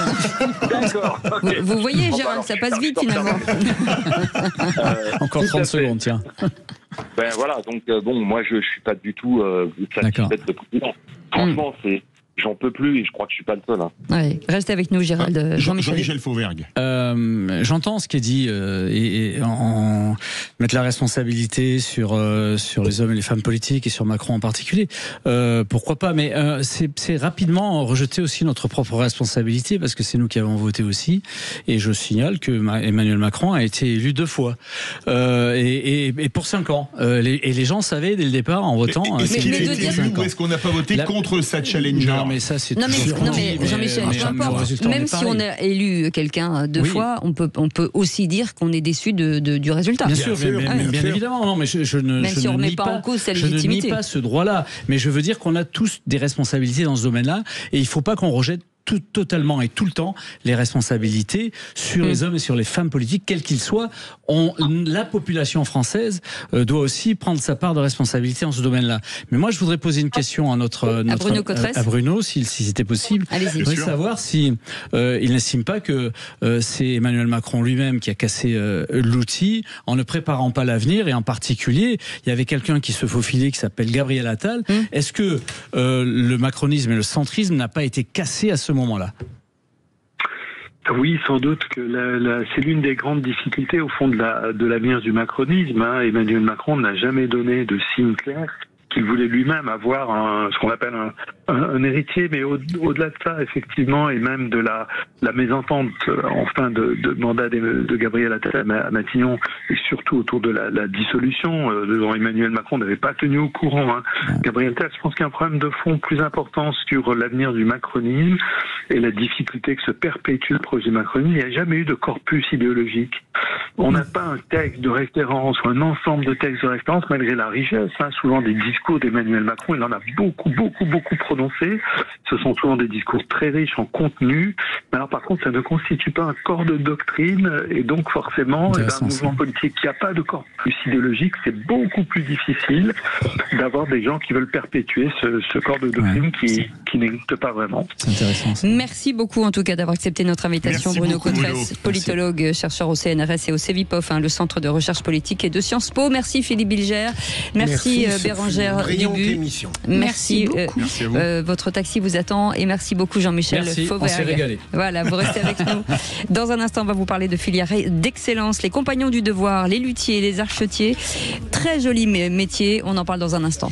D'accord. Okay. Vous voyez, Gérald, ça passe vite finalement. Encore 30 secondes, tiens. Ben voilà, donc bon, moi je suis pas du tout satisfait de président. Franchement, j'en peux plus et je crois que je suis pas le seul. Hein. Ouais, restez avec nous, Gérald. Jean-Michel Fauvergue. J'entends ce qui est dit et mettre la responsabilité sur les hommes et les femmes politiques et sur Macron en particulier. Pourquoi pas? Mais c'est rapidement rejeter aussi notre propre responsabilité parce que c'est nous qui avons voté aussi. Et je signale que Emmanuel Macron a été élu 2 fois et pour 5 ans. Et les gens savaient dès le départ en votant. Est-ce qu'il a été élu ou est-ce qu'on n'a pas voté contre sa challenger? Non, mais ça, c'est Jean-Michel, peu importe. Même si on a élu quelqu'un 2 fois, on peut aussi dire qu'on est déçu du résultat. Bien sûr, bien évidemment. Non, mais je ne nie pas en cause sa légitimité. Je ne nie pas ce droit-là. Mais je veux dire qu'on a tous des responsabilités dans ce domaine-là, et il ne faut pas qu'on rejette totalement et tout le temps les responsabilités sur les hommes et sur les femmes politiques, quels qu'ils soient. La population française doit aussi prendre sa part de responsabilité en ce domaine-là. Mais moi, je voudrais poser une question à Bruno, si c'était possible. Allez-y. Je voudrais savoir si il n'estime pas que c'est Emmanuel Macron lui-même qui a cassé l'outil en ne préparant pas l'avenir, et en particulier, il y avait quelqu'un qui se faufilait qui s'appelle Gabriel Attal. Est-ce que le macronisme et le centrisme n'a pas été cassé à ce moment-là? Oui, sans doute que c'est l'une des grandes difficultés au fond de l'avenir du macronisme. Hein. Emmanuel Macron n'a jamais donné de signe clair qu'il voulait lui-même avoir ce qu'on appelle un héritier, mais au-delà de ça, effectivement, et même de la mésentente en fin de mandat de Gabriel Attal à Matignon, et surtout autour de la dissolution, dont Emmanuel Macron n'avait pas tenu au courant. Hein. Gabriel Attal, je pense qu'il y a un problème de fond plus important sur l'avenir du macronisme et la difficulté que se perpétue le projet macroniste. Il n'y a jamais eu de corpus idéologique. On n'a pas un texte de référence ou un ensemble de textes de référence, malgré la richesse, souvent des discours d'Emmanuel Macron. Il en a beaucoup prononcé. Ce sont souvent des discours très riches en contenu. Mais alors, par contre, ça ne constitue pas un corps de doctrine, et donc forcément, un mouvement politique qui n'a pas de corpus idéologique, c'est beaucoup plus difficile d'avoir des gens qui veulent perpétuer ce corps de doctrine qui n'existe pas vraiment. C'est intéressant. Ça. Merci beaucoup, en tout cas, d'avoir accepté notre invitation. Merci Bruno beaucoup, Cotresse, politologue, chercheur au CNRS et au CEVIPOF, le Centre de recherche politique et de Sciences Po. Merci Philippe Bilger. Merci Bérangère Dubu. Merci beaucoup. Merci à vous. Votre taxi vous attend, et merci beaucoup Jean-Michel Fauvergue. On s'est régalé. Voilà, vous restez avec nous. Dans un instant, on va vous parler de filières d'excellence, les compagnons du devoir, les luthiers, les archetiers. Très joli métier, on en parle dans un instant.